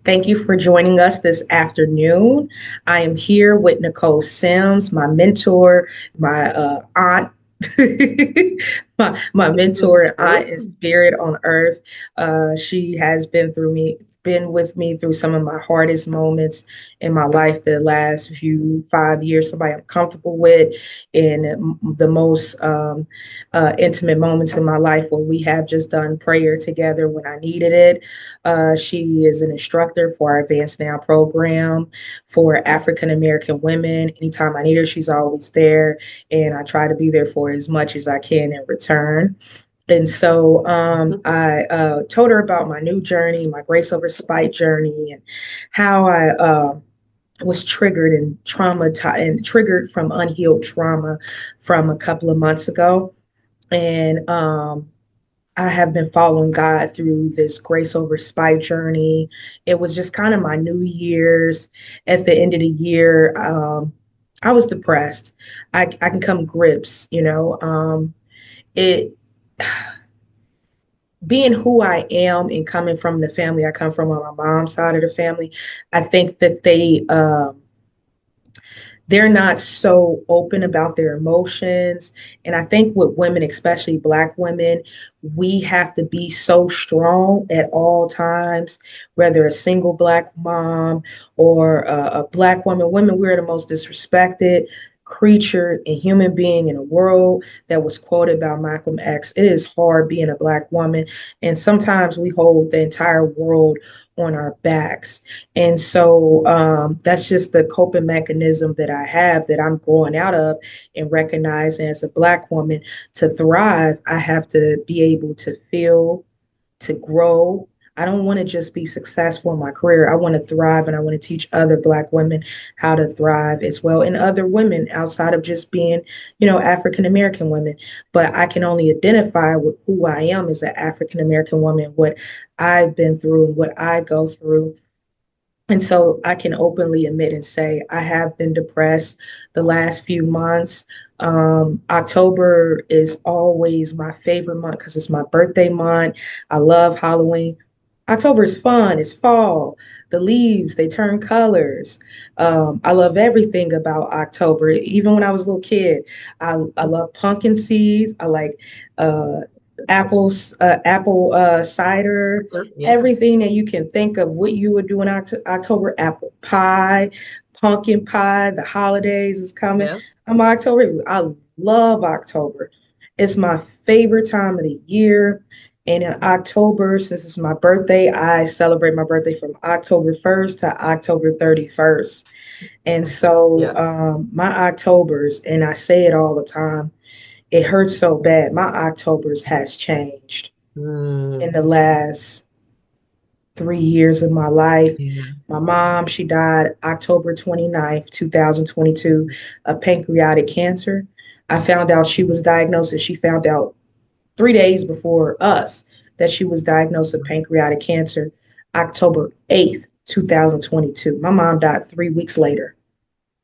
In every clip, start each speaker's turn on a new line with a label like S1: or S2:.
S1: Thank you for joining us this afternoon. I am here with Nichole Sims, my mentor, my aunt, my mentor and aunt in spirit on earth. She has been with me through some of my hardest moments in my life the last few 5 years. Somebody I'm comfortable with in the most intimate moments in my life where we have just done prayer together when I needed it. She is an instructor for our Advanced Now program for African American women. Anytime I need her, she's always there, and I try to be there for as much as I can in return. And so I told her about my new journey, my grace over spite journey, and how I was triggered and traumatized and triggered from unhealed trauma from a couple of months ago. And I have been following God through this grace over spite journey. It was just kind of my New Year's. At the end of the year, I was depressed. I can come grips, it being who I am and coming from the family I come from on my mom's side of the family. I think that they're not so open about their emotions. And I think with women, especially Black women, we have to be so strong at all times, whether a single Black mom or a Black woman. Women, we're the most disrespected creature and human being in the world. That was quoted by Malcolm X. It is hard being a Black woman. And sometimes we hold the entire world on our backs. And so that's just the coping mechanism that I have that I'm growing out of and recognizing as a Black woman. To thrive, I have to be able to feel, to grow. I don't want to just be successful in my career. I want to thrive, and I want to teach other Black women how to thrive as well, and other women outside of just being, African American women. But I can only identify with who I am as an African American woman, what I've been through and what I go through. And so I can openly admit and say I have been depressed the last few months. October is always my favorite month because it's my birthday month. I love Halloween. October is fun. It's fall. The leaves, they turn colors. I love everything about October. Even when I was a little kid, I love pumpkin seeds. I like uh, apple cider,
S2: Yeah.
S1: everything that you can think of what you would do in October, apple pie, pumpkin pie, the holidays is coming.
S2: Yeah.
S1: I'm October. I love October. It's my favorite time of the year. And in October, since it's my birthday, I celebrate my birthday from October 1st to October 31st. And so
S2: Yeah.
S1: my Octobers, and I say it all the time, it hurts so bad. My Octobers has changed in
S2: Mm,
S1: the last 3 years of my life.
S2: yeah.
S1: My mom, she died October 29th, 2022, of pancreatic cancer. I found out she was diagnosed, and she found out 3 days before us that she was diagnosed with pancreatic cancer, October 8th, 2022. My mom died 3 weeks later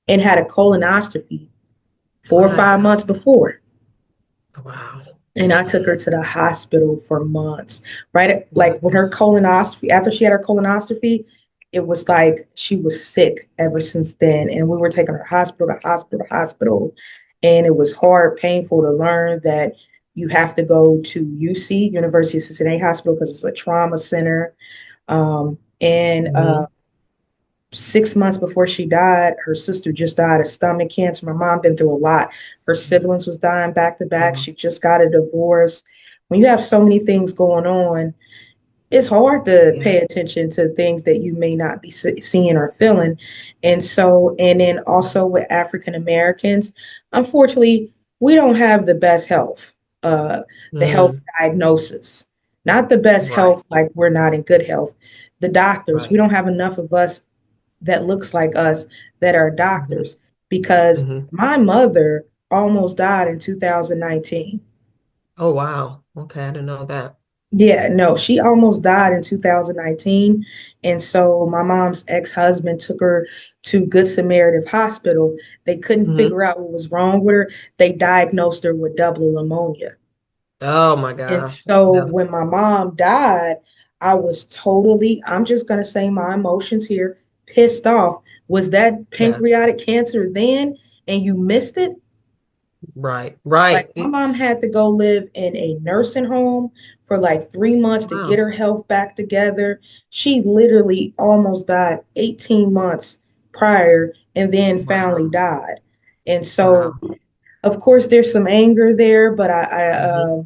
S1: and had a colonoscopy 4 or 5 months
S2: My God.
S1: before.
S2: Wow.
S1: And I took her to the hospital for months, right?
S2: My
S1: Like when her
S2: God.
S1: colonoscopy, after she had her colonoscopy, it was like she was sick ever since then. And we were taking her hospital to hospital to hospital. And it was hard, painful to learn that you have to go to UC, University of Cincinnati Hospital, because it's a trauma center. And
S2: Hmm.
S1: 6 months before she died, her sister just died of stomach cancer. My mom been through a lot. Her siblings was dying back to back.
S2: Wow.
S1: She just got a divorce. When you have so many things going on, it's hard to
S2: Yeah.
S1: pay attention to things that you may not be seeing or feeling. And so, and then also with African Americans, unfortunately, we don't have the best health, uh, the health
S2: Mm,
S1: diagnosis, not the best
S2: right.
S1: health, like we're not in good health. The doctors, we
S2: Right.
S1: don't have enough of us that looks like us that are
S2: Hmm.
S1: doctors, because
S2: Hmm.
S1: my mother almost died in 2019.
S2: Oh, wow. Okay. I didn't know that.
S1: Yeah, no, she almost died in 2019. And so my mom's ex-husband took her to Good Samaritan Hospital. They couldn't
S2: Hmm.
S1: figure out what was wrong with her. They diagnosed her with double pneumonia.
S2: Oh, my
S1: And
S2: gosh.
S1: so
S2: Yeah.
S1: when my mom died, I was totally, I'm just going to say my emotions here, pissed off. Was that
S2: Yeah.
S1: pancreatic cancer then and you missed it?
S2: Right.
S1: Like
S2: Right.
S1: my mom had to go live in a nursing home for like 3 months to get
S2: Wow.
S1: her health back together. She literally almost died 18 months prior and then finally
S2: Wow.
S1: died. And so,
S2: Wow.
S1: of course, there's some anger there, but
S2: Hmm.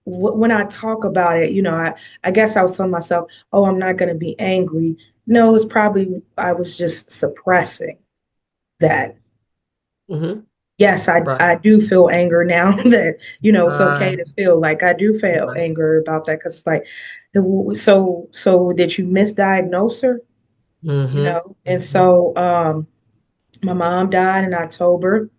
S1: when I talk about it, I guess I was telling myself, oh, I'm not going to be angry. No, it's probably I was just suppressing that.
S2: Hmm.
S1: Yes, I
S2: Right.
S1: do feel anger now that, it's okay
S2: Right.
S1: to feel like I do feel
S2: Right.
S1: anger about that because it's like, so did you misdiagnose her?
S2: Hmm.
S1: And
S2: Hmm.
S1: so my mom died in October.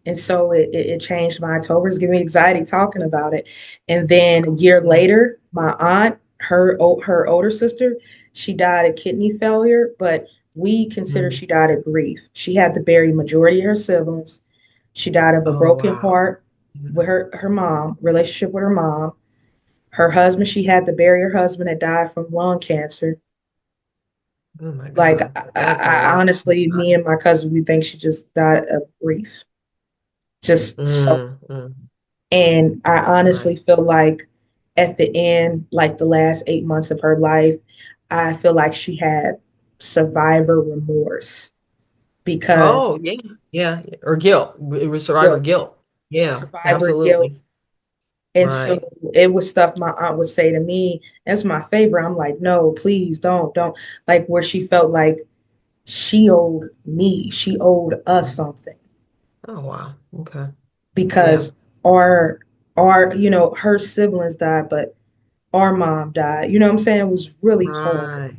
S1: And so it changed my October. It's giving me anxiety talking about it. And then a year later, my aunt, her older sister, she died of kidney failure, but we consider
S2: Hmm.
S1: she died of grief. She had to bury majority of her siblings. She died of a
S2: Oh,
S1: broken
S2: wow.
S1: heart with her mom, relationship with her mom. Her husband, she had to bury her husband that died from lung cancer.
S2: Oh my
S1: Like
S2: God. That's a
S1: I
S2: lot.
S1: honestly, me and my cousin, we think she just died of grief. Just so.
S2: Mm, mm,
S1: And I honestly
S2: right.
S1: feel like at the end, like the last 8 months of her life, I feel like she had survivor remorse because
S2: Oh, yeah. Yeah. Or guilt. It was survivor
S1: guilt,
S2: guilt. Yeah,
S1: survivor guilt.
S2: absolutely.
S1: And so
S2: Right.
S1: it was stuff my aunt would say to me. That's my favorite. I'm like, no, please don't. Like where she felt like she owed me, she owed us
S2: Mhm.
S1: something
S2: Oh, wow. Okay. Yeah.
S1: because our her siblings died, but our mom died. You know what I'm saying? It was really hard
S2: Right.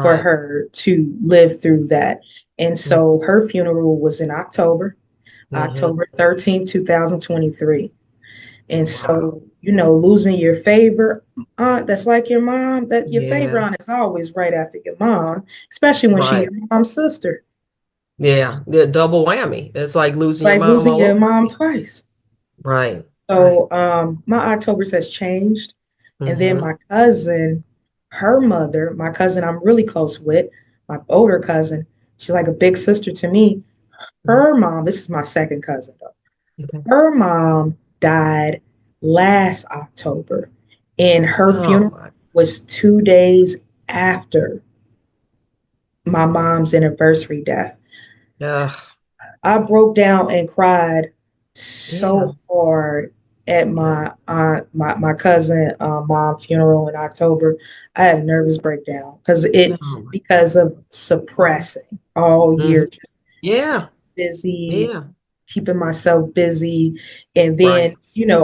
S1: for
S2: Right.
S1: her to live through that. And so her funeral was in October,
S2: Mm-hmm.
S1: October 13th, 2023. And
S2: Wow.
S1: so, losing your favorite aunt that's like your mom, that your favorite
S2: Yeah.
S1: aunt is always right after your mom, especially when she
S2: Right.
S1: your mom's sister.
S2: Yeah. The double whammy. It's like losing your
S1: Like
S2: mom
S1: losing
S2: all
S1: your
S2: over
S1: mom
S2: again.
S1: twice.
S2: Right. Right.
S1: So my October's has changed. And then
S2: Mm-hmm.
S1: my cousin, her mother, my cousin I'm really close with, my older cousin, she's like a big sister to me. Her mom, this is my second cousin though.
S2: Okay.
S1: Her mom died last October, and her
S2: Oh
S1: funeral
S2: my.
S1: was 2 days after my mom's anniversary death.
S2: Ugh.
S1: I broke down and cried
S2: Yeah.
S1: so hard at
S2: Yeah.
S1: my aunt, my cousin, mom funeral in October. I had a nervous breakdown
S2: Oh my
S1: because
S2: God.
S1: of suppressing all
S2: Hmm.
S1: year, just staying
S2: Yeah.
S1: busy,
S2: Yeah.
S1: keeping myself busy. And then,
S2: Right.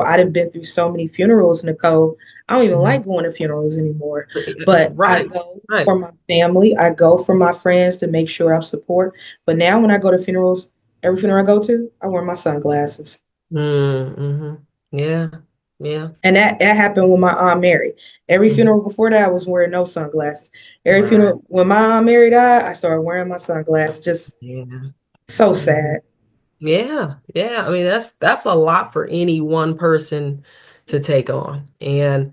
S1: I'd have been through so many funerals, Nichole. I don't even
S2: Mhm.
S1: like going to funerals anymore, but I
S2: Right.
S1: go
S2: Right.
S1: for my family. I go for my friends to make sure I'm support. But now when I go to funerals, every funeral I go to, I wear my sunglasses.
S2: Mm-hmm. Yeah. Yeah.
S1: And that happened with my Aunt Mary. Every
S2: Mhm.
S1: funeral before that, I was wearing no sunglasses. Every
S2: Right.
S1: funeral, when my Aunt Mary died, I started wearing my sunglasses. Just
S2: Yeah.
S1: so
S2: Hmm.
S1: sad.
S2: Yeah, yeah. I mean, that's a lot for any one person to take on. And,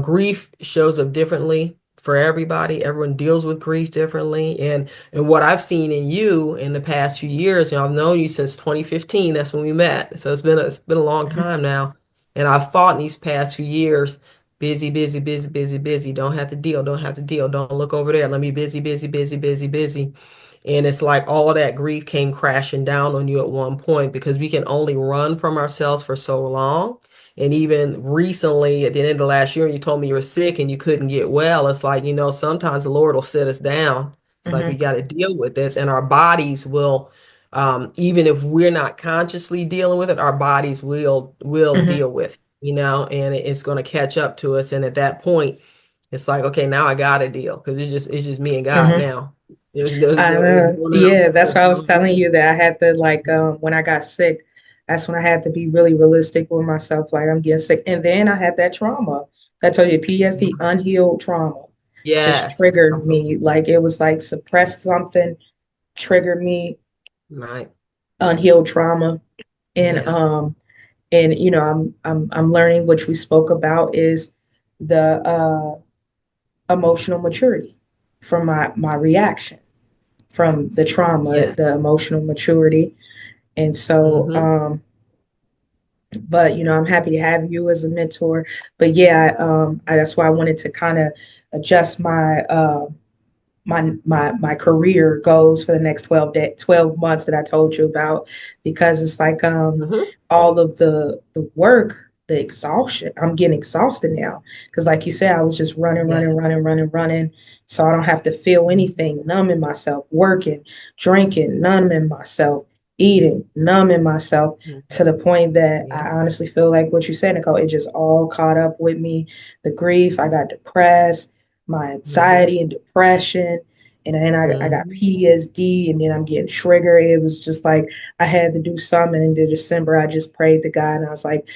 S2: grief shows up differently for everybody. Everyone deals with grief differently. And what I've seen in you in the past few years, I've known you since 2015. That's when we met. So it's been a long
S1: Mhm,
S2: time now. And I've thought in these past few years, busy, busy, busy, busy, busy. Don't have to deal, don't have to deal. Don't look over there. Let me busy, busy, busy, busy, busy. And it's like all of that grief came crashing down on you at one point because we can only run from ourselves for so long. And even recently, at the end of last year, you told me you were sick and you couldn't get well. It's like, sometimes the Lord will sit us down. It's like we
S1: mhm,
S2: got to deal with this, and our bodies will, even if we're not consciously dealing with it, our bodies will
S1: mhm,
S2: deal with, and it's going to catch up to us. And at that point, it's like, okay, now I got to deal because it's just me and God
S1: mhm.
S2: now. There's
S1: I
S2: no one
S1: yeah,
S2: else.
S1: that's
S2: There's
S1: why I was
S2: no
S1: telling you that I had to like when I got sick, that's when I had to be really realistic with myself. Like I'm getting sick, and then I had that trauma. I told you, PTSD, unhealed trauma, just
S2: Yes,
S1: triggered me.
S2: absolutely.
S1: Like it was like suppressed something, triggered me,
S2: Right.
S1: unhealed trauma, and
S2: Yeah.
S1: I'm learning, which we spoke about, is the emotional maturity from my reaction from the trauma,
S2: Yeah.
S1: the emotional maturity. And so,
S2: Mm-hmm.
S1: but I'm happy to have you as a mentor. But yeah, that's why I wanted to kind of adjust my career goals for the next 12 months that I told you about, because it's like
S2: Mm-hmm.
S1: all of the work, the exhaustion. I'm getting exhausted now because, like you said, I was just running,
S2: Yeah.
S1: running, running, running, running. So I don't have to feel anything, numbing myself, working, drinking, numbing myself, eating, numbing myself,
S2: Mm-hmm.
S1: to the point that
S2: Yeah.
S1: I honestly feel like what you said, Nichole, it just all caught up with me. The grief, I got depressed, my
S2: Mm-hmm.
S1: anxiety and depression, and then I got
S2: Mm-hmm.
S1: PTSD, and then I'm getting triggered. It was just like I had to do something. And in December, I just prayed to God, and I was like,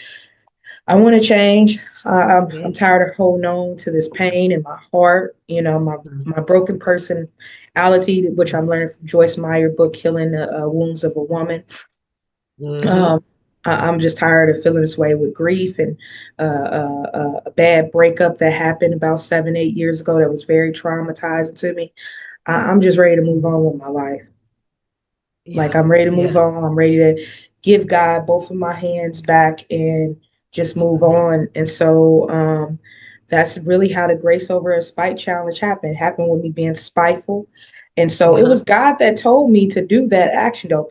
S1: I want to change. I'm
S2: Yeah.
S1: tired of holding on to this pain in my heart. My
S2: Mm-hmm.
S1: broken personality, which I'm learning from Joyce Meyer book, Healing the Wounds of a Woman.
S2: Mm-hmm.
S1: Um, I'm just tired of feeling this way with grief and a bad breakup that happened about 7, 8 years ago that was very traumatizing to me. I'm just ready to move on with my life. Like,
S2: Yeah.
S1: I'm ready to move
S2: Yeah.
S1: on. I'm ready to give God both of my hands back and just move
S2: Mm-hmm.
S1: on. And so that's really how the Grace Over a Spite Challenge happened. It happened with me being spiteful. And so it
S2: Uh-huh.
S1: was God that told me to do that action, though.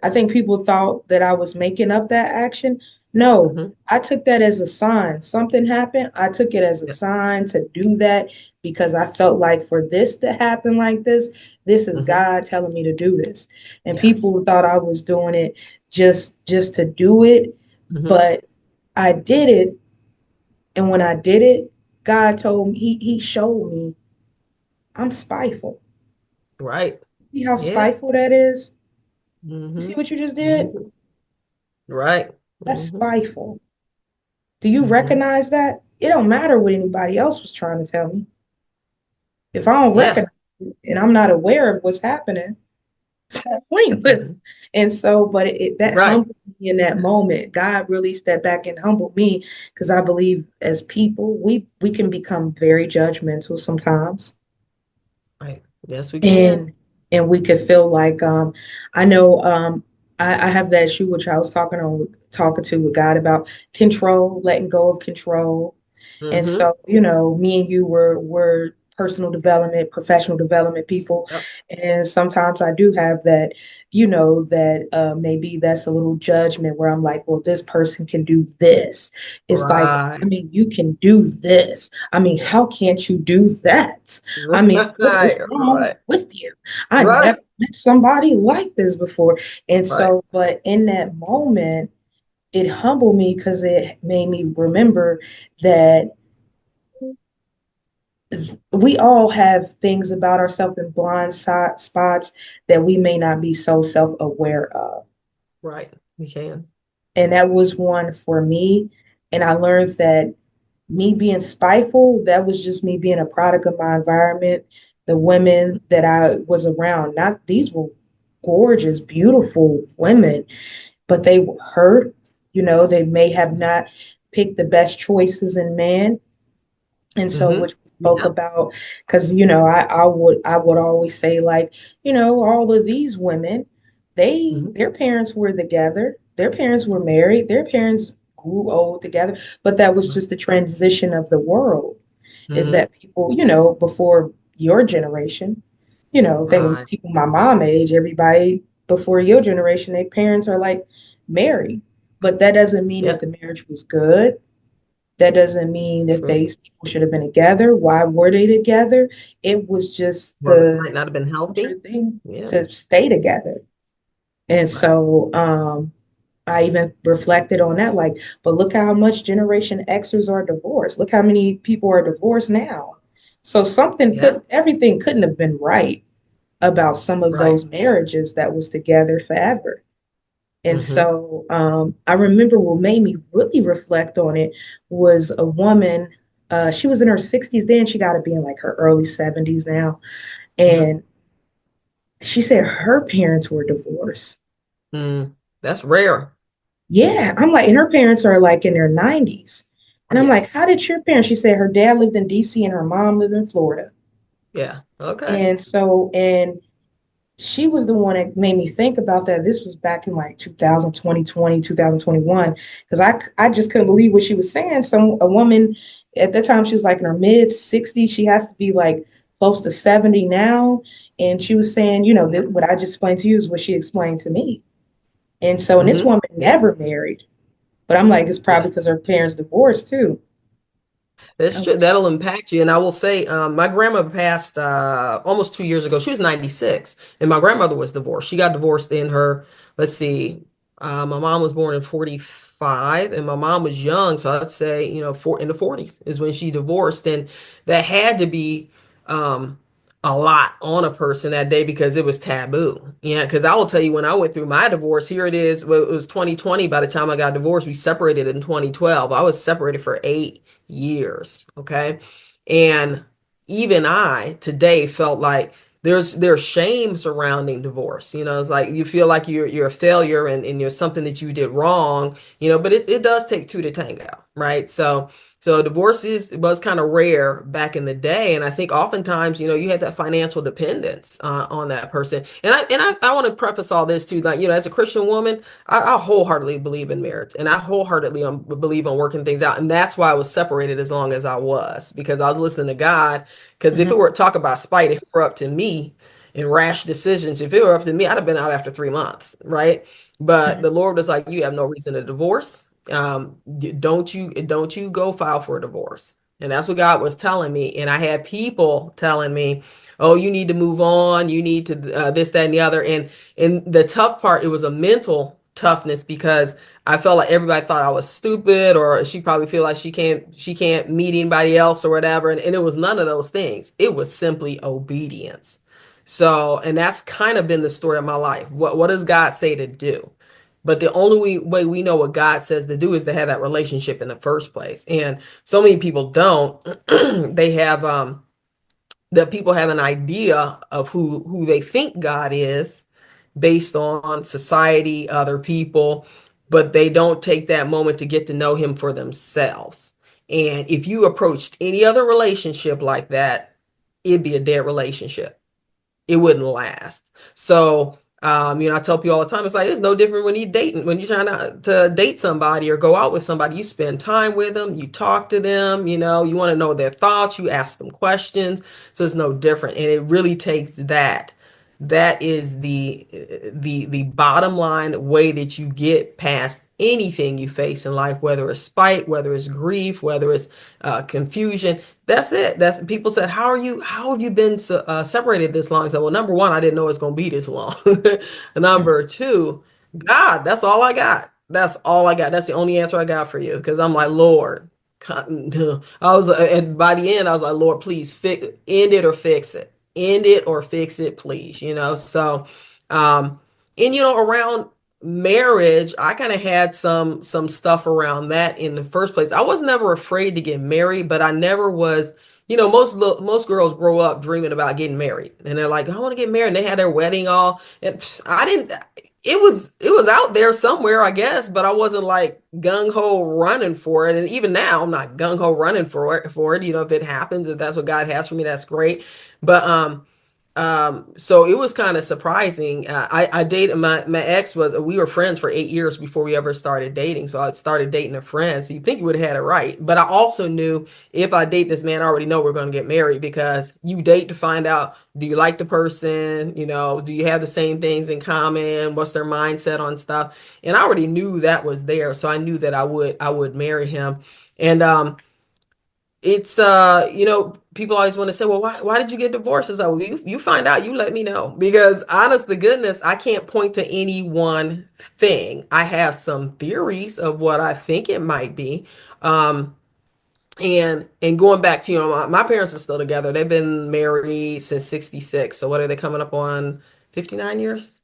S1: I think people thought that I was making up that action. No,
S2: Mm-hmm.
S1: I took that as a sign. Something happened. I took it as a
S2: Yeah.
S1: sign to do that because I felt like for this to happen like this is
S2: Mm-hmm.
S1: God telling me to do this. And
S2: Yes.
S1: people thought I was doing it just to do it,
S2: Mm-hmm.
S1: but I did it. And when I did it, God told me, he showed me I'm spiteful.
S2: Right.
S1: See how
S2: Yeah.
S1: spiteful that is? You see
S2: Mm-hmm.
S1: what you just did?
S2: Mm-hmm. Right.
S1: That's
S2: Mm-hmm.
S1: spiteful. Do you
S2: Mm-hmm.
S1: recognize that? It don't matter what anybody else was trying to tell me. If I don't
S2: Yeah.
S1: recognize it and I'm not aware of what's happening, it's pointless.
S2: Mm-hmm.
S1: And so, but that
S2: Right.
S1: humbled me in that moment. God really stepped back and humbled me because I believe as people, we can become very judgmental sometimes,
S2: Right. Yes, we can.
S1: and we could feel like I know I have that issue which I was talking to with God about control, letting go of control. And
S2: Mm-hmm.
S1: so, me and you were personal development, professional development people.
S2: Yep.
S1: And sometimes I do have that, that maybe that's a little judgment where I'm like, well, this person can do this. It's like, I
S2: Right.
S1: mean, you can do this. I mean,
S2: Yeah.
S1: how can't you do that? I mean, what is
S2: Right.
S1: wrong
S2: Right.
S1: with you? I
S2: Right.
S1: never met somebody like this before. And
S2: Right.
S1: so, but in that moment, it humbled me because it made me remember that we all have things about ourselves in blind side spots that we may not be so self-aware of.
S2: Right. We can.
S1: And that was one for me. And I learned that me being spiteful, that was just me being a product of my environment, the women that I was around. Not these were gorgeous, beautiful women, but they were hurt. They may have not picked the best choices in man. And so,
S2: Mm-hmm.
S1: which we spoke
S2: Yeah.
S1: about, because I would always say, like, all of these women,
S2: Mm-hmm.
S1: their parents were together, their parents were married, their parents grew old together, but that was
S2: Right.
S1: just the transition of the world. Is
S2: Mm-hmm.
S1: that people, before your generation, think
S2: Right.
S1: people my mom age, everybody before your generation, their parents are like married, but that doesn't mean that
S2: Yeah.
S1: the marriage was good. That doesn't mean that
S2: True.
S1: these people should have been together. Why were they together? It was just
S2: Was it
S1: the
S2: might not have been
S1: culture
S2: healthy?
S1: thing
S2: Yeah.
S1: to stay together. And
S2: Right.
S1: so I even reflected on that, like, but look how much Generation Xers are divorced. Look how many people are divorced now. So
S2: Yeah.
S1: everything couldn't have been right about some of
S2: Right.
S1: those marriages that was together forever. And
S2: Mm-hmm.
S1: so I remember what made me really reflect on it was a woman. She was in her 60s then. She got to be in like her early 70s now.
S2: Uh-huh.
S1: And she said her parents were divorced.
S2: Mm. That's rare.
S1: Yeah, I'm like, and her parents are like in their 90s. And I'm like,
S2: Yes.
S1: how did your parents? She said her dad lived in DC and her mom lived in Florida.
S2: Yeah. Okay.
S1: And she was the one that made me think about that. This was back in like 2020, 2021, because I just couldn't believe what she was saying. A woman at that time, she was like in her mid 60s. She has to be like close to 70 now. And she was saying,
S2: Yeah.
S1: what I just explained to you is what she explained to me. And this
S2: Hmm.
S1: woman
S2: Yeah.
S1: never married. But I'm like, it's
S2: Yeah.
S1: probably because her parents divorced too.
S2: That's
S1: I
S2: true.
S1: was,
S2: That'll impact you. And I will say, my grandma passed almost 2 years ago. She was 96, and my grandmother was divorced. She got divorced in her, let's see, my mom was born in 45, and my mom was young. So I'd say, in the 40s is when she divorced. And that had to be um, a lot on a person that day because it was taboo. Yeah, because I will tell you, when I went through my divorce, here it is. Well, it was 2020. By the time I got divorced, we separated in 2012. I was separated for 8 years. Okay. And even I today felt like there's shame surrounding divorce. It's like you feel like you're a failure, and you're something that you did wrong, but it does take two to tango, right? So divorce was kind of rare back in the day, and I think oftentimes, you had that financial dependence on that person. And I want to preface all this too, like, as a Christian woman, I wholeheartedly believe in marriage, and I wholeheartedly believe in working things out, and that's why I was separated as long as I was, because I was listening to God. Because if it
S1: mhm,
S2: were talk about spite, if it were up to me and rash decisions, if it were up to me, I'd have been out after 3 months, right? But
S1: mhm,
S2: the Lord was like, you have no reason to divorce. Don't you go file for a divorce. And that's what God was telling me. And I had people telling me, oh, you need to move on. You need to this, that, and the other. And the tough part, it was a mental toughness because I felt like everybody thought I was stupid, or she probably feel like she can't meet anybody else or whatever. And it was none of those things. It was simply obedience. So, and that's kind of been the story of my life. What does God say to do? But the only way we know what God says to do is to have that relationship in the first place. And so many people don't. They have that people have an idea of who they think God is based on society, other people, but they don't take that moment to get to know him for themselves. And if you approached any other relationship like that, it'd be a dead relationship. It wouldn't last. So, I tell people all the time, it's like it's no different when when you're trying to date somebody or go out with somebody. You spend time with them, you talk to them, you want to know their thoughts, you ask them questions. So it's no different. And it really takes that. That is the bottom line way that you get past anything you face in life, whether it's spite, whether it's grief, whether it's confusion. That's it. That's people said, how have you been separated this long? I said, well, number one, I didn't know it's going to be this long.
S1: mhm.
S2: Number two, God, that's all I got. That's all I got. That's the only answer I got for you. Because I'm like, Lord, I was, and by the end, I was like, Lord, please end it or fix it. End it or fix it, please. So, um, and around marriage, I kind of had some stuff around that in the first place. I was never afraid to get married, but I never was, most girls grow up dreaming about getting married, and they're like, I want to get married, and they had their wedding all, and I didn't. It was out there somewhere, I guess, but I wasn't like gung ho running for it. And even now, I'm not gung ho running for it. If it happens, if that's what God has for me, that's great. But so it was kind of surprising. I dated my ex was we were friends for 8 years before we ever started dating. So I started dating a friend. So you think you would have had it right. But I also knew if I date this man, I already know we're going to get married because you date to find out, do you like the person? Do you have the same things in common? What's their mindset on stuff? And I already knew that was there. So I knew that I would marry him. And it's people always want to say, well, why did you get divorced? It's like, well, you find out, you let me know, because honest to goodness, I can't point to any one thing. I have some theories of what I think it might be. um and going back to, my parents are still together. They've been married since 66. So what are they coming up on? 59 years.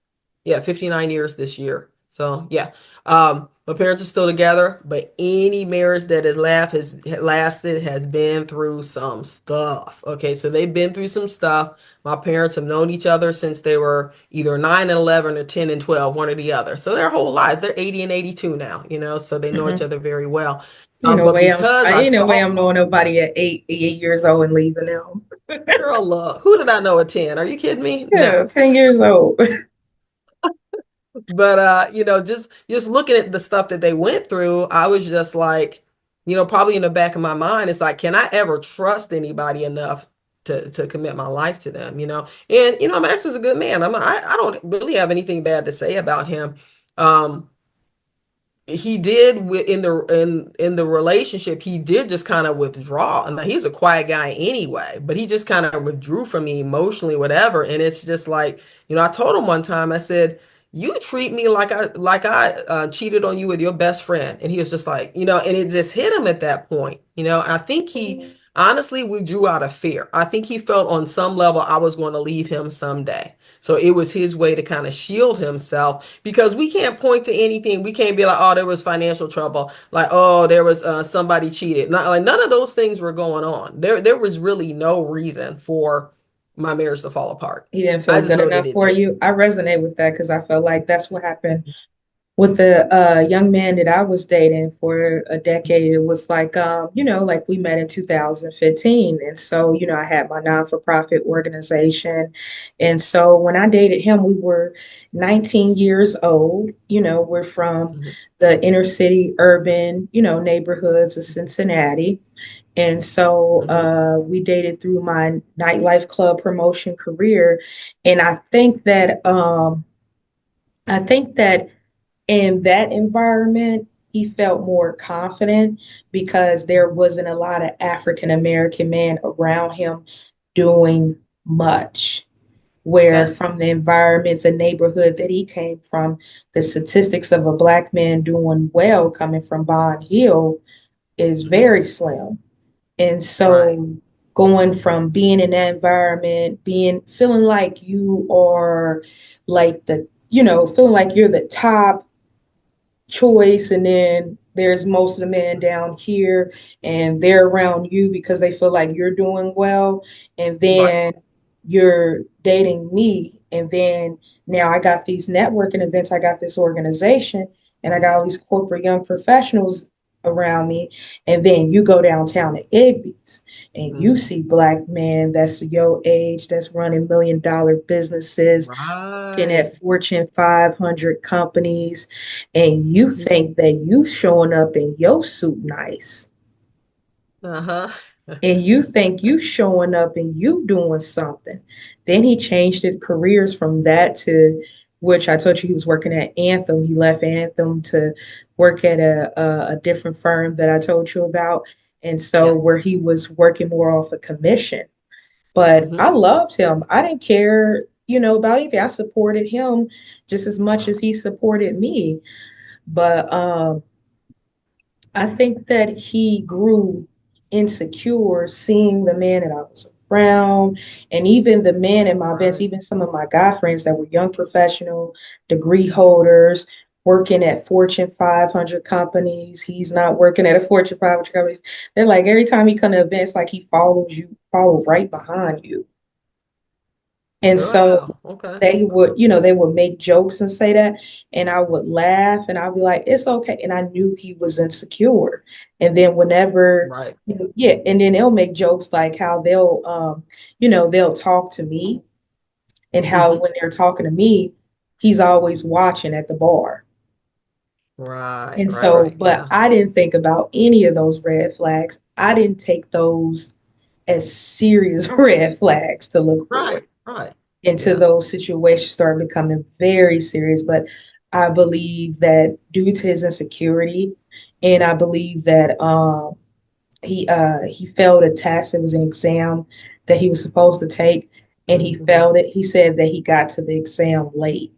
S2: Yeah, 59 years this year. So yeah, my parents are still together, but any marriage that has lasted has been through some stuff. Okay, so they've been through some stuff. My parents have known each other since they were either 9 and 11 or 10 and 12, one or the other. So their whole lives, they're 80 and 82 now. So they know each
S1: Hmm.
S2: other very well.
S1: You know,
S2: But
S1: way
S2: because I
S1: ain't no way
S2: saw
S1: I'm knowing nobody at 8 years old and leaving them.
S2: girl love, who did I know at 10? Are you kidding me?
S1: Yeah,
S2: No.
S1: 10 years old.
S2: But just looking at the stuff that they went through, I was just like, probably in the back of my mind, it's like, can I ever trust anybody enough to commit my life to them? And Max is a good man. I don't really have anything bad to say about him. Um, he did in the relationship, he did just kind of withdraw. And he's a quiet guy anyway, but he just kind of withdrew from me emotionally, whatever. And it's just like, I told him one time, I said, you treat me like I cheated on you with your best friend. And he was just like, and it just hit him at that point. I think he honestly withdrew out of fear. I think he felt on some level I was going to leave him someday. So it was his way to kind of shield himself, because we can't point to anything. We can't be like, oh, there was financial trouble. Like, oh, there was somebody cheated. Not, like, none of those things were going on. There was really no reason for my marriage to fall apart.
S1: He didn't
S2: I
S1: feel
S2: just
S1: good
S2: know that
S1: enough
S2: it
S1: for
S2: did.
S1: you. I resonate with that because I felt like that's what happened with the young man that I was dating for a decade. It was like, like we met in 2015. And so, I had my non-for-profit organization. And so when I dated him, we were 19 years old. We're from
S2: Mhm,
S1: the inner city, urban, neighborhoods of Cincinnati. And so
S2: mhm,
S1: we dated through my nightlife club promotion career. And I think that in that environment, he felt more confident because there wasn't a lot of African American men around him doing much. Where
S2: okay.
S1: from the environment, the neighborhood that he came from, the statistics of a black man doing well coming from Bond Hill is
S2: Mhm,
S1: very slim. And
S2: right.
S1: so going from being in that environment, feeling like you are like feeling like you're the top choice, and then there's most of the men down here and they're around you because they feel like you're doing well, and
S2: Right.
S1: then you're dating me, and then now I got these networking events, I got this organization, and I got all these corporate young professionals around me, and then you go downtown to Igby's and you
S2: Mhm,
S1: see black men that's your age that's running $1 million businesses, working
S2: right.
S1: at Fortune 500 companies, and you
S2: Mhm,
S1: think that you showing up in your suit nice,
S2: uh-huh.
S1: and you think you showing up and you doing something. Then he changed his careers from that to, which I told you he was working at Anthem. He left Anthem to work at a different firm that I told you about. And so
S2: Yeah.
S1: where he was working more off a commission. But I
S2: Mhm,
S1: loved him. I didn't care, about anything. I supported him just as much
S2: right.
S1: as he supported me. But I think that he grew insecure seeing the man that I was around, and even the men in my events,
S2: Right.
S1: even some of my guy friends that were young professional degree holders working at Fortune 500 companies. He's not working at a Fortune 500 companies. They're like, every time he come to events, like he follows you, follow right behind you. And so
S2: Wow. Okay.
S1: they would make jokes and say that, and I would laugh and I'd be like, it's okay. And I knew he was insecure. And then whenever,
S2: Right.
S1: yeah, and then they'll make jokes like how they'll talk to me, and how
S2: Mhm.
S1: when they're talking to me, he's always watching at the bar.
S2: Right.
S1: And
S2: Right.
S1: so,
S2: Right.
S1: but
S2: Yeah.
S1: I didn't think about any of those red flags. I didn't take those as serious red flags to look for
S2: Right. Right.
S1: into
S2: Yeah.
S1: those situations started becoming very serious. But I believe that due to his insecurity, and I believe that he failed a test. It was an exam that he was supposed to take, and he
S2: Mhm.
S1: failed it. He said that he got to the exam late.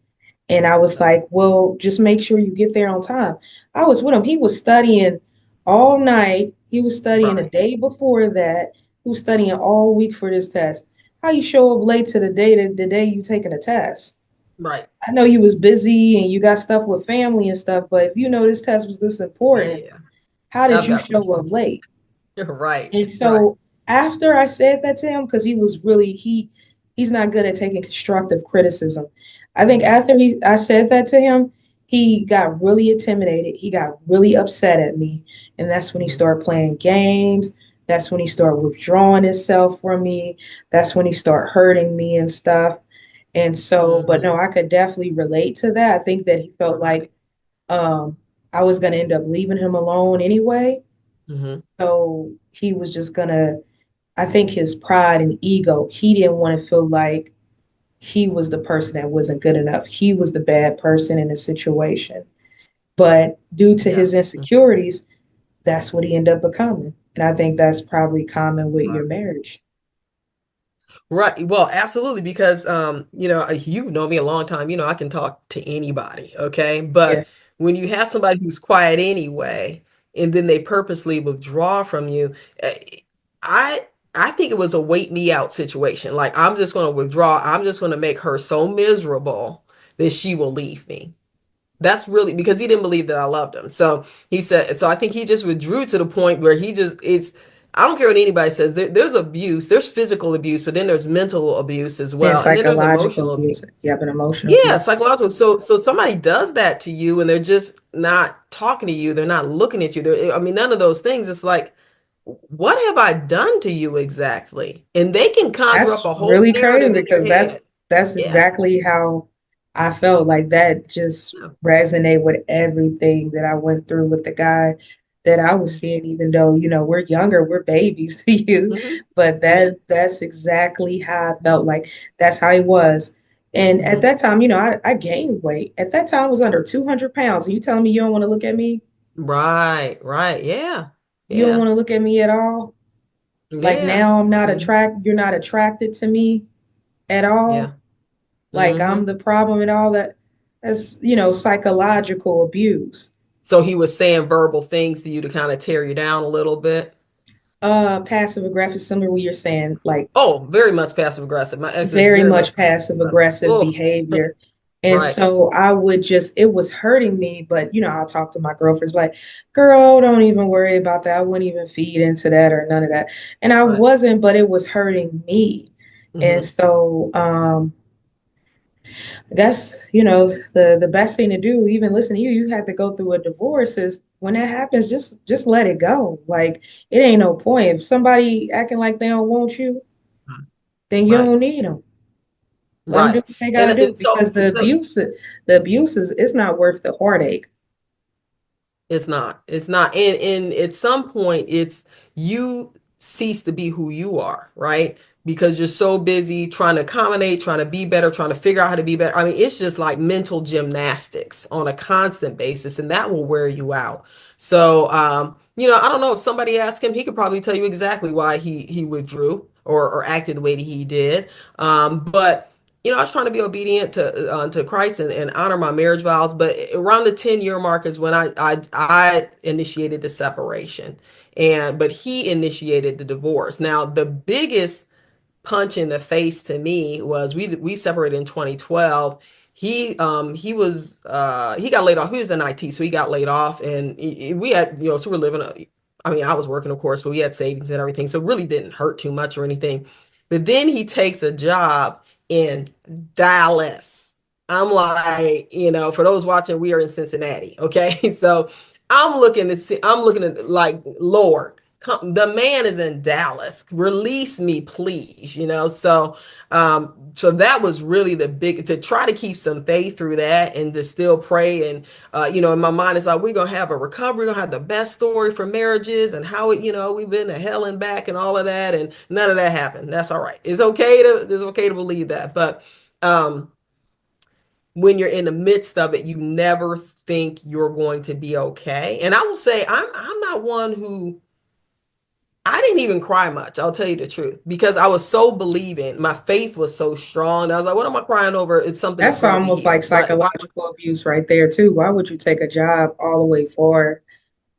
S1: And I was
S2: Okay.
S1: like, well, just make sure you get there on time. I was with him. He was studying all night. He was studying the
S2: Right.
S1: day before that. He was studying all week for this test. How you show up late to the day you taking a test?
S2: Right.
S1: I know you was busy and you got stuff with family and stuff, but if you know this test was this important,
S2: Yeah.
S1: how did
S2: I've
S1: you
S2: got
S1: show up
S2: plans.
S1: late?
S2: Right.
S1: And
S2: Right.
S1: so after I said that to him, because he was really he's not good at taking constructive criticism. I think
S2: Hmm.
S1: after he I said that to him, he got really intimidated. He got really upset at me. And that's when he
S2: Hmm.
S1: started playing games. That's when he started withdrawing himself from me. That's when he started hurting me and stuff. And so, but no,
S2: Hmm.
S1: I could definitely relate to that. I think that he felt like
S2: Right.
S1: um I was gonna end up leaving him alone anyway.
S2: Hmm.
S1: So he was just gonna, I think his pride and ego, he didn't want to feel like he was the person that wasn't good enough. He was the bad person in the situation. But due to
S2: Yeah.
S1: his
S2: Mhm.
S1: insecurities, that's what he ended up becoming. And I think that's probably common with
S2: Right.
S1: your marriage.
S2: Right. Well, absolutely, because you know me a long time. I can talk to anybody, okay?
S1: Yeah,
S2: But when you have somebody who's quiet anyway, and then they purposely withdraw from you, I I think it was a wait me out situation. Like, I'm just going to withdraw. I'm just going to make her so miserable that she will leave me. That's really because he didn't believe that I loved him. So he said, so I think he just withdrew to the point where I don't care what anybody says, there's abuse, there's physical abuse, but then there's mental abuse as
S1: and
S2: well. And then there's
S1: psychological
S2: emotional abuse.
S1: abuse. You have an emotional
S2: Yeah,
S1: abuse.
S2: psychological. So somebody does that to you and they're just not talking to you, they're not looking at you. I mean, none of those things. It's like, what have I done to you exactly? And they can conjure up
S1: That's
S2: a whole
S1: really
S2: narrative
S1: crazy
S2: in their
S1: because
S2: head.
S1: that's
S2: Yeah.
S1: exactly how I felt. Like that just
S2: Yeah.
S1: resonate with everything that I went through with the guy that I was
S2: Mhm.
S1: seeing, even though, we're younger, we're babies to you.
S2: Mhm.
S1: But
S2: Yeah.
S1: that's exactly how I felt like that's how he was. And at
S2: Mhm.
S1: that time, I gained weight. At that time I was under 200 pounds. And you telling me you don't want to look at me?
S2: Right, right. Yeah.
S1: You don't
S2: Yeah.
S1: want to look at me at all? Like
S2: Yeah.
S1: now
S2: Yeah.
S1: you're not attracted to me at all?
S2: Yeah.
S1: Like I'm
S2: Hmm.
S1: the problem and all that. That's, psychological abuse.
S2: So he was saying verbal things to you to kind of tear you down a little bit.
S1: Passive aggressive, similar to what you're saying, like
S2: Oh, very much passive aggressive. My ex was
S1: very
S2: very much
S1: much
S2: passive
S1: passive
S2: aggressive.
S1: aggressive
S2: Oh,
S1: behavior. And
S2: right.
S1: so I would just, it was hurting me, but I'll talk to my girlfriends like, girl, don't even worry about that. I wouldn't even feed into that or none of that. And I
S2: Right.
S1: wasn't, but it was hurting me. And
S2: Hmm.
S1: so I guess, the best thing to do, even listen to you, you had to go through a divorce is when that happens, just let it go. Like it ain't no point. If somebody acting like they don't want you, then you
S2: Right.
S1: don't need them. Let them do
S2: Right.
S1: what they got
S2: And,
S1: to do
S2: and so,
S1: because the abuse is it's not worth the heartache.
S2: it's not. It's not. And at some point, it's you cease to be who you are, right? Because you're so busy trying to accommodate, trying to be better, trying to figure out how to be better. I mean, it's just like mental gymnastics on a constant basis, and that will wear you out. So, I don't know if somebody asked him, he could probably tell you exactly why he withdrew or acted the way that he did. But I was trying to be obedient to Christ and honor my marriage vows. But around the 10-year mark is when I initiated the separation, but he initiated the divorce. Now, the biggest punch in the face to me was we separated in 2012. He got laid off. He was in IT, so he got laid off, and we had so we're living. I mean, I was working, of course, but we had savings and everything, so it really didn't hurt too much or anything. But then he takes a job in Dallas. I'm like, for those watching, we are in Cincinnati, okay? So I'm looking at like, Lord, the man is in Dallas. Release me, please. So that was really the big to try to keep some faith through that and to still pray. And in my mind, it's like we're gonna have a recovery, we're gonna have the best story for marriages and how we've been to hell and back and all of that, and none of that happened. That's all right. It's okay to believe that, but when you're in the midst of it, you never think you're going to be okay. And I will say, I'm not one who I didn't even cry much. I'll tell you the truth because I was so believing. My faith was so strong. I was like, what am I crying over? It's something that's
S1: That's
S2: going to be
S1: almost like
S2: healed. Why?
S1: psychological abuse right there too. Why would you take a job all the way far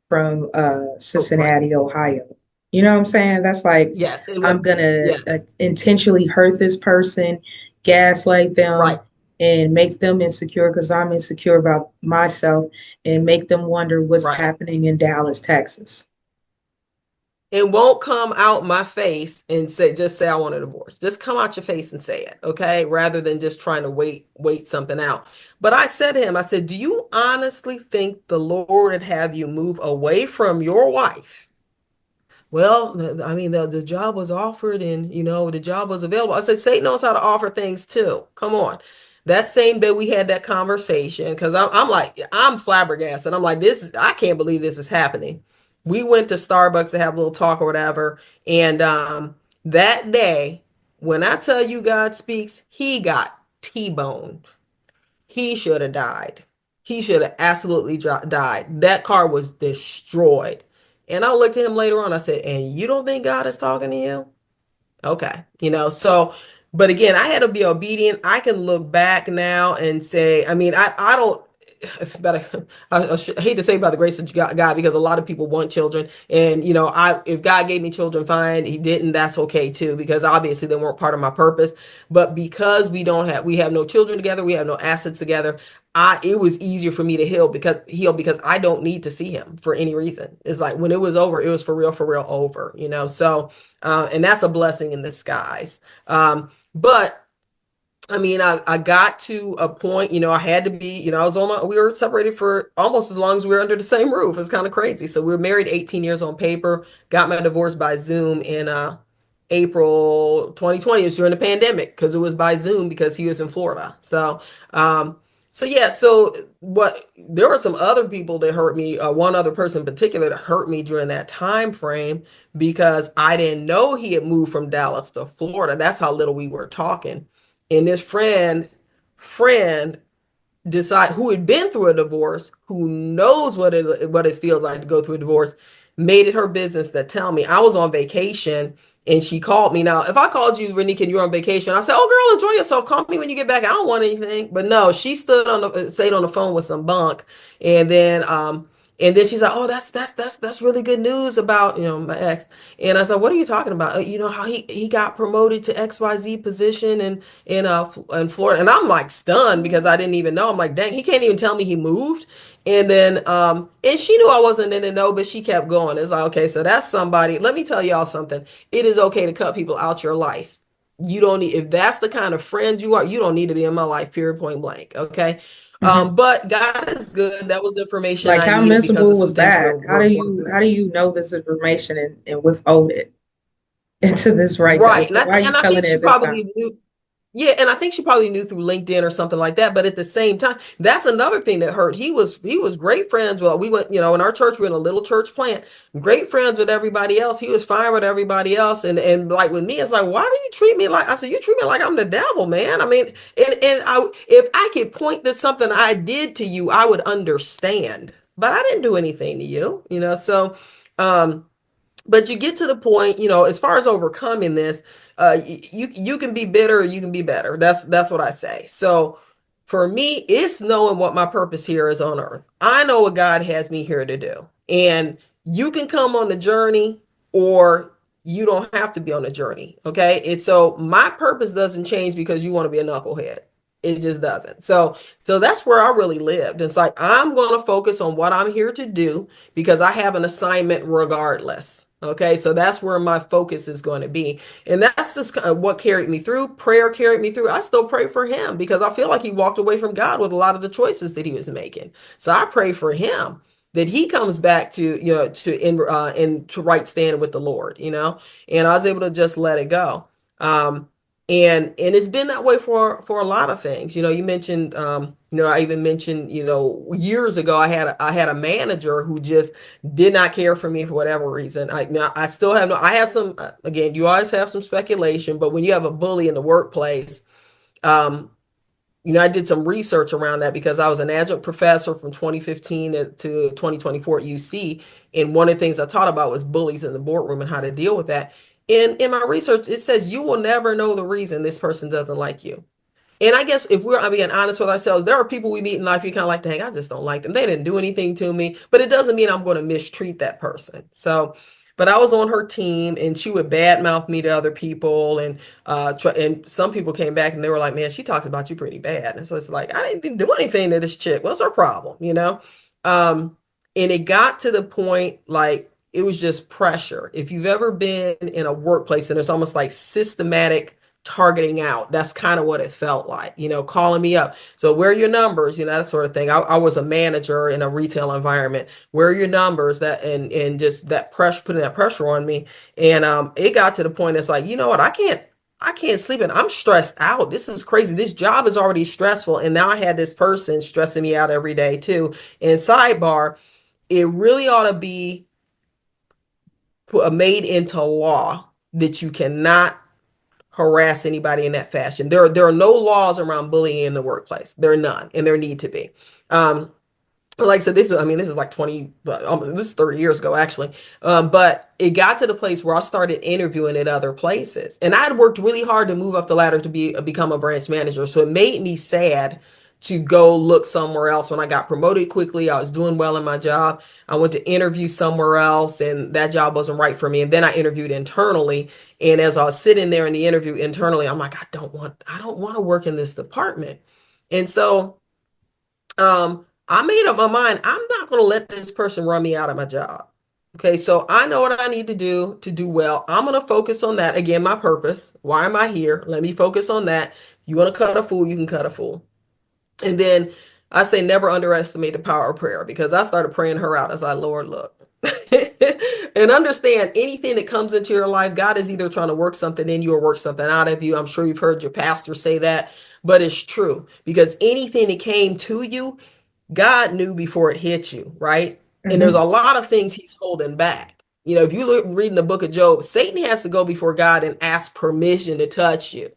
S1: from
S2: Right.
S1: Cincinnati, Ohio? You know what I'm saying? That's like
S2: Yes. And
S1: I'm
S2: what?
S1: gonna
S2: Yes.
S1: intentionally hurt this person, gaslight them,
S2: Right.
S1: and make them insecure because I'm insecure about myself and make them wonder what's
S2: Right.
S1: happening in Dallas, Texas.
S2: It won't come out my face and say I want a divorce. Just come out your face and say it, okay? Rather than just trying to wait something out. But I said to him, I said, do you honestly think the Lord would have you move away from your wife? Well, I mean, the job was offered and, the job was available. I said, Satan knows how to offer things too. Come on. That same day we had that conversation, because I'm like, I'm flabbergasted. I'm like, I can't believe this is happening. We went to Starbucks to have a little talk or whatever. And that day, when I tell you God speaks, he got T-boned. He should have died. He should have absolutely died. That car was destroyed. And I looked at him later on. I said, and you don't think God is talking to you? Okay. So, but again, I had to be obedient. I can look back now and say, I mean, I don't, it's about I hate to say about the grace of God because a lot of people want children. And, if God gave me children, fine. He didn't, that's okay too, because obviously they weren't part of my purpose. But because we have no children together, we have no assets together. It was easier for me to heal because I don't need to see him for any reason. It's like when it was over, it was for real over. So, and that's a blessing in disguise. But I mean, I got to a point, I had to be, we were separated for almost as long as we were under the same roof. It's kind of crazy. So we were married 18 years on paper, got my divorce by Zoom in April 2020. It was during the pandemic because it was by Zoom because he was in Florida. So yeah, there were some other people that hurt me, one other person in particular that hurt me during that time frame because I didn't know he had moved from Dallas to Florida. That's how little we were talking. And this friend decide who had been through a divorce, who knows what it feels like to go through a divorce, made it her business to tell me. I was on vacation and she called me. Now, if I called you, Renika, and you're on vacation, I said, "Oh, girl, enjoy yourself. Call me when you get back. I don't want anything." But no, she stayed on the phone with some bunk, and then she's like, "Oh, that's really good news about my ex." And I said, "What are you talking about? You know how he got promoted to XYZ position in Florida?" And I'm like stunned because I didn't even know. I'm like, "Dang, he can't even tell me he moved." And then and she knew I wasn't in the know, but she kept going. It's like, okay, so that's somebody. Let me tell y'all something. It is okay to cut people out your life. You don't need, if that's the kind of friend you are, you don't need to be in my life, period, point blank. Okay.
S1: Mhm.
S2: But God is good. That was information
S1: Like
S2: I
S1: how
S2: needed because of
S1: miserable
S2: some
S1: was
S2: things
S1: that? How do
S2: were
S1: you how do you know this information and withhold it into this right time?
S2: right. And
S1: So
S2: I,
S1: why are
S2: th-
S1: you
S2: and I
S1: telling
S2: think
S1: it
S2: she
S1: at this time?
S2: probably knew. Yeah, and I think she probably knew through LinkedIn or something like that. But at the same time, that's another thing that hurt. He was great friends. Well, we went, in our church, we're in a little church plant. Great friends with everybody else. He was fine with everybody else. And like with me, it's like, why do you treat me like I said, you treat me like I'm the devil, man. I mean, if I could point to something I did to you, I would understand. But I didn't do anything to you. So um but you get to the point, as far as overcoming this, you can be bitter or you can be better. That's what I say. So for me, it's knowing what my purpose here is on earth. I know what God has me here to do. And you can come on the journey or you don't have to be on the journey. Okay. And so my purpose doesn't change because you want to be a knucklehead. It just doesn't. So that's where I really lived. It's like I'm going to focus on what I'm here to do because I have an assignment regardless. Okay, so that's where my focus is going to be. And that's just kind of what carried me through. Prayer carried me through. I still pray for him because I feel like he walked away from God with a lot of the choices that he was making. So I pray for him that he comes back to, to right standing with the Lord, and I was able to just let it go. And it's been that way for a lot of things. You mentioned I even mentioned, years ago I had a manager who just did not care for me for whatever reason. I still have no, I have some, again, you always have some speculation, but when you have a bully in the workplace, um, I did some research around that because I was an adjunct professor from 2015 to 2024 at UC. And one of the things I taught about was bullies in the boardroom and how to deal with that. And in my research, it says you will never know the reason this person doesn't like you. And I guess if we're being honest with ourselves, there are people we meet in life you kind of like, dang, I just don't like them. They didn't do anything to me, but it doesn't mean I'm going to mistreat that person. So But I was on her team, and she would badmouth me to other people, and and some people came back and they were like, "Man, she talks about you pretty bad." And so it's like, I didn't even do anything to this chick. What's her problem? You know? Um, and it got to the point like it was just pressure. If you've ever been in a workplace and it's almost like systematic targeting out, that's kind of what it felt like, calling me up. So where are your numbers, that sort of thing. I was a manager in a retail environment. Where are your numbers? That and just that pressure, putting that pressure on me. And it got to the point it's like, you know what, I can't sleep and I'm stressed out. This is crazy. This job is already stressful. And now I had this person stressing me out every day too. And sidebar, it really ought to be made into law that you cannot harass anybody in that fashion. There are no laws around bullying in the workplace. There are none, and there need to be. Um, like I said, this is like 20, but this is 30 years ago actually. But it got to the place where I started interviewing at other places, and I'd worked really hard to move up the ladder to become a branch manager. So it made me sad to go look somewhere else. When I got promoted quickly, I was doing well in my job. I went to interview somewhere else, and that job wasn't right for me. And then I interviewed internally, and as I was sitting there in the interview internally, I'm like, I don't want to work in this department. And so I made up my mind. I'm not going to let this person run me out of my job. Okay, so I know what I need to do well. I'm going to focus on that. Again, my purpose. Why am I here? Let me focus on that. You want to cut a fool, you can cut a fool. And then I say never underestimate the power of prayer, because I started praying her out as I, Lord, look. And understand, anything that comes into your life, God is either trying to work something in you or work something out of you. I'm sure you've heard your pastor say that, but it's true, because anything that came to you, God knew before it hit you, right? And there's
S1: Hmm.
S2: a lot of things he's holding back. If you look reading the book of Job, Satan has to go before God and ask permission to touch you.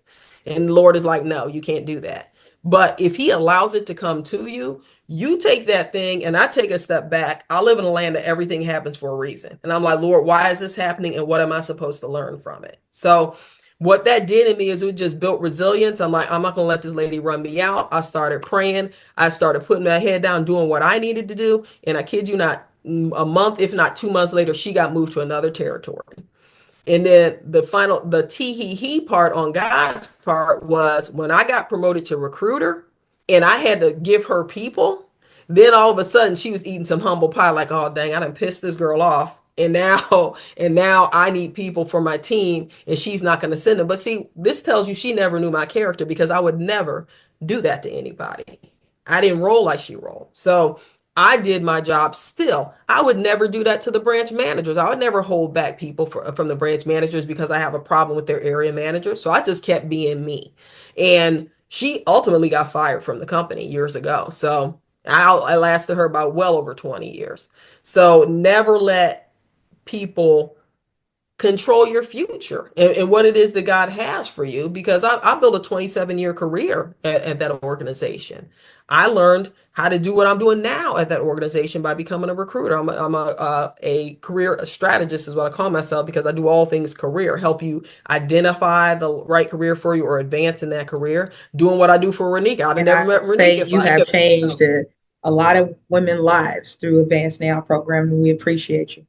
S2: And the Lord is like, no, you can't do that. But if he allows it to come to you, you take that thing, and I take a step back. I live in a land that everything happens for a reason. And I'm like, Lord, why is this happening? And what am I supposed to learn from it? So what that did in me is it just built resilience. I'm like, I'm not going to let this lady run me out. I started praying. I started putting my head down, doing what I needed to do. And I kid you not, a month, if not 2 months later, she got moved to another territory. And then the tee hee hee part on God's part was when I got promoted to recruiter and I had to give her people, then all of a sudden she was eating some humble pie, like, oh dang, I done pissed this girl off. And now, and now I need people for my team, and she's not going to send them. But see, this tells you she never knew my character, because I would never do that to anybody. I didn't roll like she rolled. So I did my job still. I would never do that to the branch managers. I would never hold back people from the branch managers because I have a problem with their area manager. So I just kept being me. And she ultimately got fired from the company years ago. So I lasted her about well over 20 years. So never let people control your future, and what it is that God has for you. Because I built a 27-year career at that organization. I learned how to do what I'm doing now at that organization by becoming a recruiter. I'm a career strategist is what I call myself, because I do all things career, help you identify the right career for you or advance in that career. Doing what I do for Renika. I'd have
S1: And
S2: never
S1: I
S2: met
S1: would say
S2: Renika if
S1: you
S2: I
S1: have
S2: no.
S1: changed a lot of women lives through Advanced Now program, and we appreciate you.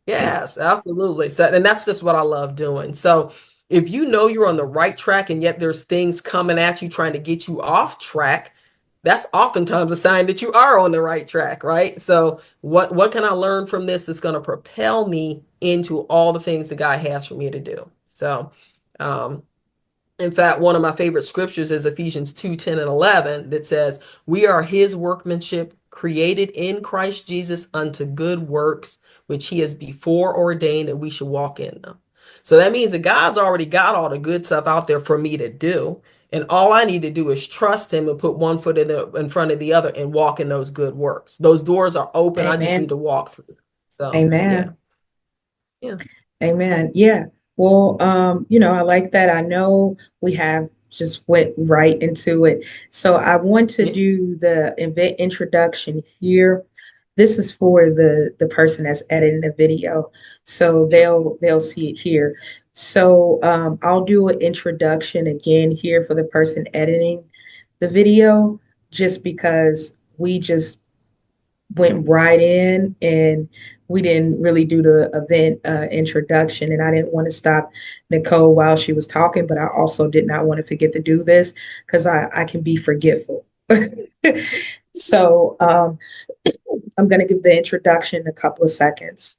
S2: Yes, absolutely. So, and that's just what I love doing. So, if you know you're on the right track and yet there's things coming at you trying to get you off track, that's oftentimes a sign that you are on the right track, right? So, what can I learn from this that's going to propel me into all the things that God has for me to do? So, um, in fact, one of my favorite scriptures is Ephesians 2:10 and 11 that says, we are his workmanship, created in Christ Jesus unto good works, which he has before ordained that we should walk in them. So that means that God's already got all the good stuff out there for me to do. And all I need to do is trust him and put one foot in front of the other and walk in those good works. Those doors are open. I just need
S1: Amen.
S2: to walk through. So, yeah.
S1: Amen.
S2: Yeah.
S1: Amen. Yeah. Well, I like that. I know we have just went right into it. So I want to
S2: Yeah.
S1: do the event introduction here. This is for the person that's editing the video. So
S2: Sure.
S1: they'll see it here. So I'll do an introduction again here for the person editing the video, just because we just went right in, and we didn't really do the event introduction. And I didn't want to stop Nichole while she was talking, but I also did not want to forget to do this because I can be forgetful. So I'm going to give the introduction in a couple of seconds.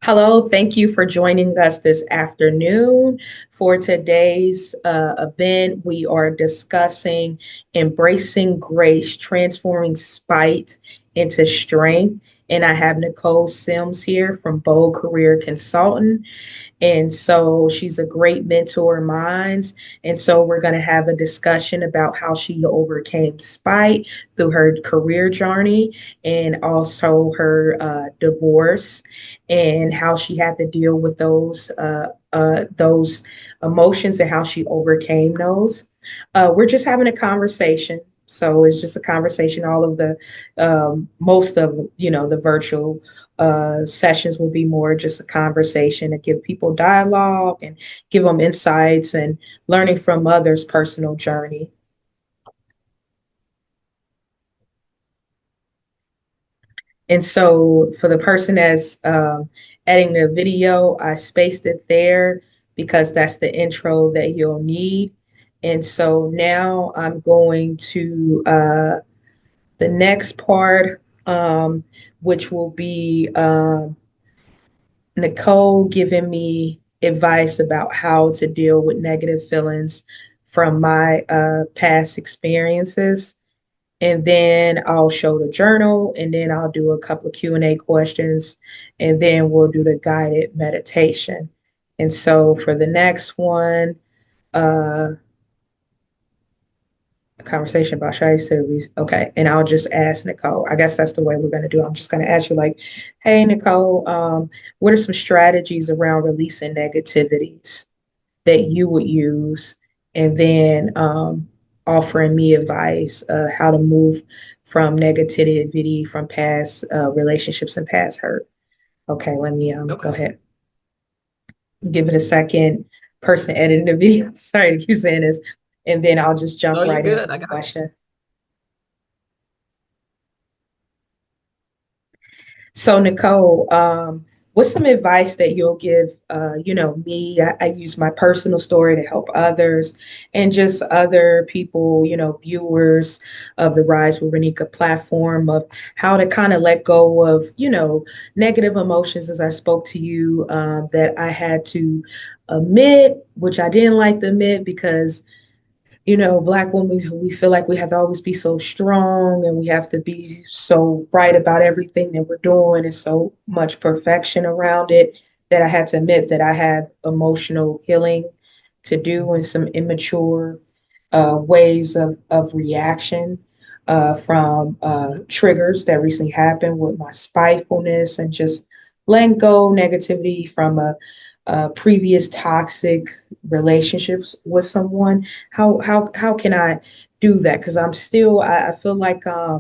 S1: Hello, thank you for joining us this afternoon. For today's event, we are discussing embracing grace, transforming spite into strength. And I have Nichole Sims here from Bold Career Consultant. And so she's a great mentor of mine. And so we're going to have a discussion about how she overcame spite through her career journey and also her divorce and how she had to deal with those emotions and how she overcame those. We're just having a conversation. So it's just a conversation. All of the most of the virtual sessions will be more just a conversation to give people dialogue and give them insights and learning from others' personal journey. And so for the person that's editing the video, I spaced it there because that's the intro that you'll need. And so now I'm going to the next part, which will be Nichole giving me advice about how to deal with negative feelings from my past experiences. And then I'll show the journal, and then I'll do a couple of Q&A questions, and then we'll do the guided meditation. And so for the next one, uh, a conversation about shy service. Okay. And I'll just ask Nichole. I guess that's the way we're going to do it. I'm just going to ask you, like, hey, Nichole, what are some strategies around releasing negativities that you would use? And then offering me advice, how to move from negativity from past relationships and past hurt. Okay. Let me go
S2: Okay.
S1: ahead. Give it a second. Person editing the video. Sorry to keep saying this. And then I'll just jump
S2: No, you're
S1: right into
S2: good.
S1: the
S2: I got you.
S1: question. So Nichole, what's some advice that you'll give, me? I use my personal story to help others and just other people, viewers of the Rise with Renika platform of how to kind of let go of, negative emotions as I spoke to you that I had to admit, which I didn't like to admit because Black women, we feel like we have to always be so strong and we have to be so right about everything that we're doing and so much perfection around it that I had to admit that I had emotional healing to do and some immature ways of reaction from triggers that recently happened with my spitefulness and just letting go negativity from a previous toxic relationships with someone. How can I do that? Because I'm still I feel like I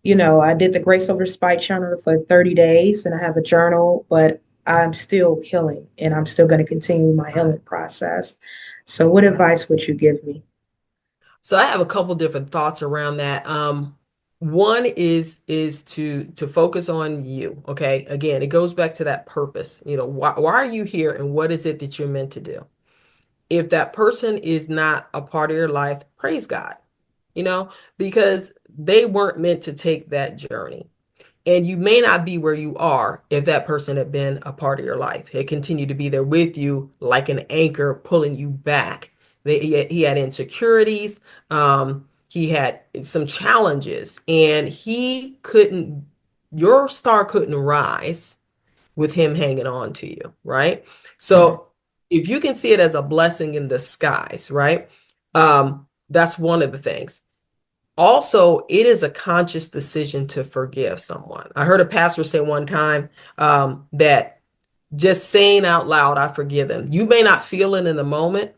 S1: did the Grace Over Spite journal for 30 days and I have a journal, but I'm still healing and I'm still going to continue my
S2: Right.
S1: healing process. So what
S2: Right.
S1: advice would you give me?
S2: So I have a couple different thoughts around that. One is to focus on you. Okay. Again, it goes back to that purpose. Why are you here and what is it that you're meant to do? If that person is not a part of your life, praise God, because they weren't meant to take that journey. And you may not be where you are if that person had been a part of your life. He continued to be there with you like an anchor pulling you back. He had insecurities. He had some challenges, and your star couldn't rise with him hanging on to you, right?
S1: Mhm.
S2: So if you can see it as a blessing in disguise, right? That's one of the things. Also, it is a conscious decision to forgive someone. I heard a pastor say one time that just saying out loud, I forgive them. You may not feel it in the moment,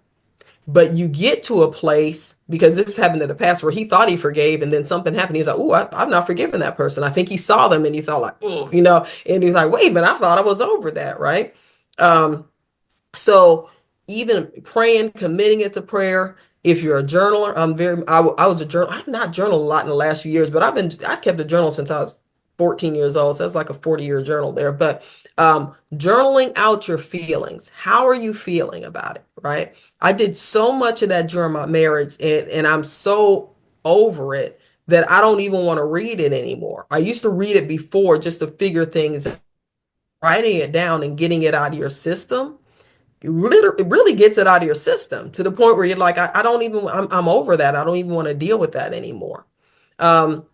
S2: but you get to a place because this happened in the past where he thought he forgave and then something happened. He's like, oh, I've not forgiven that person. I think he saw them and he thought like, oh, and he's like, wait a minute, I thought I was over that, right? So even praying, committing it to prayer, If you're a journaler, I was a journal. I've not journaled a lot in the last few years, but I kept a journal since I was 14 years old. So that's like a 40-year journal there. But journaling out your feelings. How are you feeling about it? Right. I did so much of that during my marriage, and I'm so over it that I don't even want to read it anymore. I used to read it before just to figure things out. Writing it down and getting it out of your system, it really gets it out of your system to the point where you're like, I don't even, I'm over that. I don't even want to deal with that anymore. Um,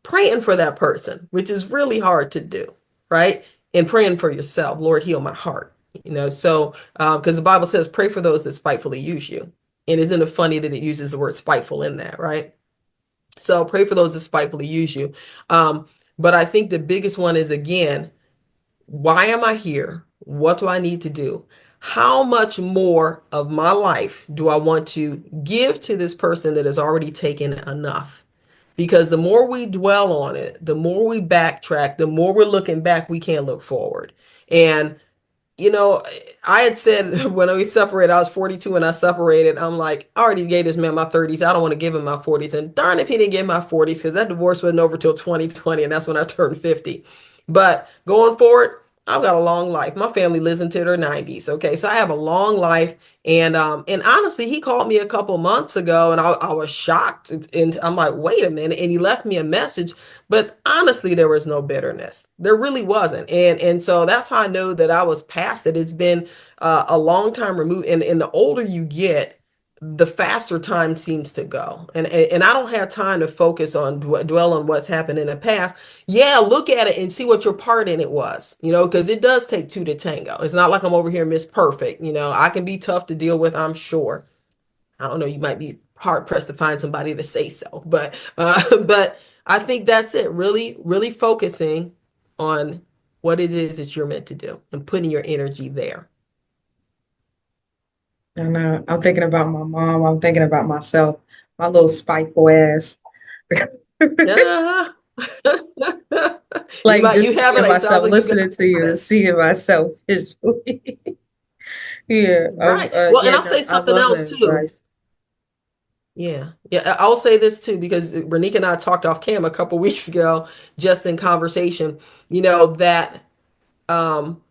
S2: Praying for that person, which is really hard to do, right? And praying for yourself, Lord, heal my heart. So because the Bible says, pray for those that spitefully use you. And isn't it funny that it uses the word spiteful in that, right? So pray for those that spitefully use you. But I think the biggest one is, again, why am I here? What do I need to do? How much more of my life do I want to give to this person that has already taken enough? Because the more we dwell on it, the more we backtrack, the more we're looking back, we can't look forward. And you know, I had said when we separated, I was 42 and I separated. I'm like, I already gave this man my 30s. I don't want to give him my 40s. And darn if he didn't get my 40s, because that divorce wasn't over till 2020, and that's when I turned 50. But going forward, I've got a long life. My family lives into their 90s. Okay. So I have a long life. And honestly, he called me a couple months ago and I was shocked. And I'm like, wait a minute. And he left me a message. But honestly, there was no bitterness. There really wasn't. And so that's how I know that I was past it. It's been a long time removed. And the older you get, the faster time seems to go. And I don't have time to focus on dwell on what's happened in the past. Yeah, look at it and see what your part in it was, because it does take two to tango. It's not like I'm over here Miss Perfect. I can be tough to deal with, I'm sure. I don't know, you might be hard pressed to find somebody to say so, but but I think that's it. Really, really focusing on what it is that you're meant to do and putting your energy there.
S1: And I'm thinking about my mom. I'm thinking about myself, my little spiteful ass.
S2: Uh-huh. You
S1: Like
S2: might,
S1: just
S2: you have it.
S1: seeing
S2: It sounds
S1: myself,
S2: like you got
S1: listening to you and
S2: this.
S1: seeing myself visually. Yeah.
S2: Right. Well, and
S1: Yeah,
S2: I'll
S1: no,
S2: say
S1: I
S2: something
S1: love
S2: else
S1: that
S2: too.
S1: advice.
S2: Yeah. Yeah. I'll say this too, because Renika and I talked off cam a couple weeks ago, just in conversation, that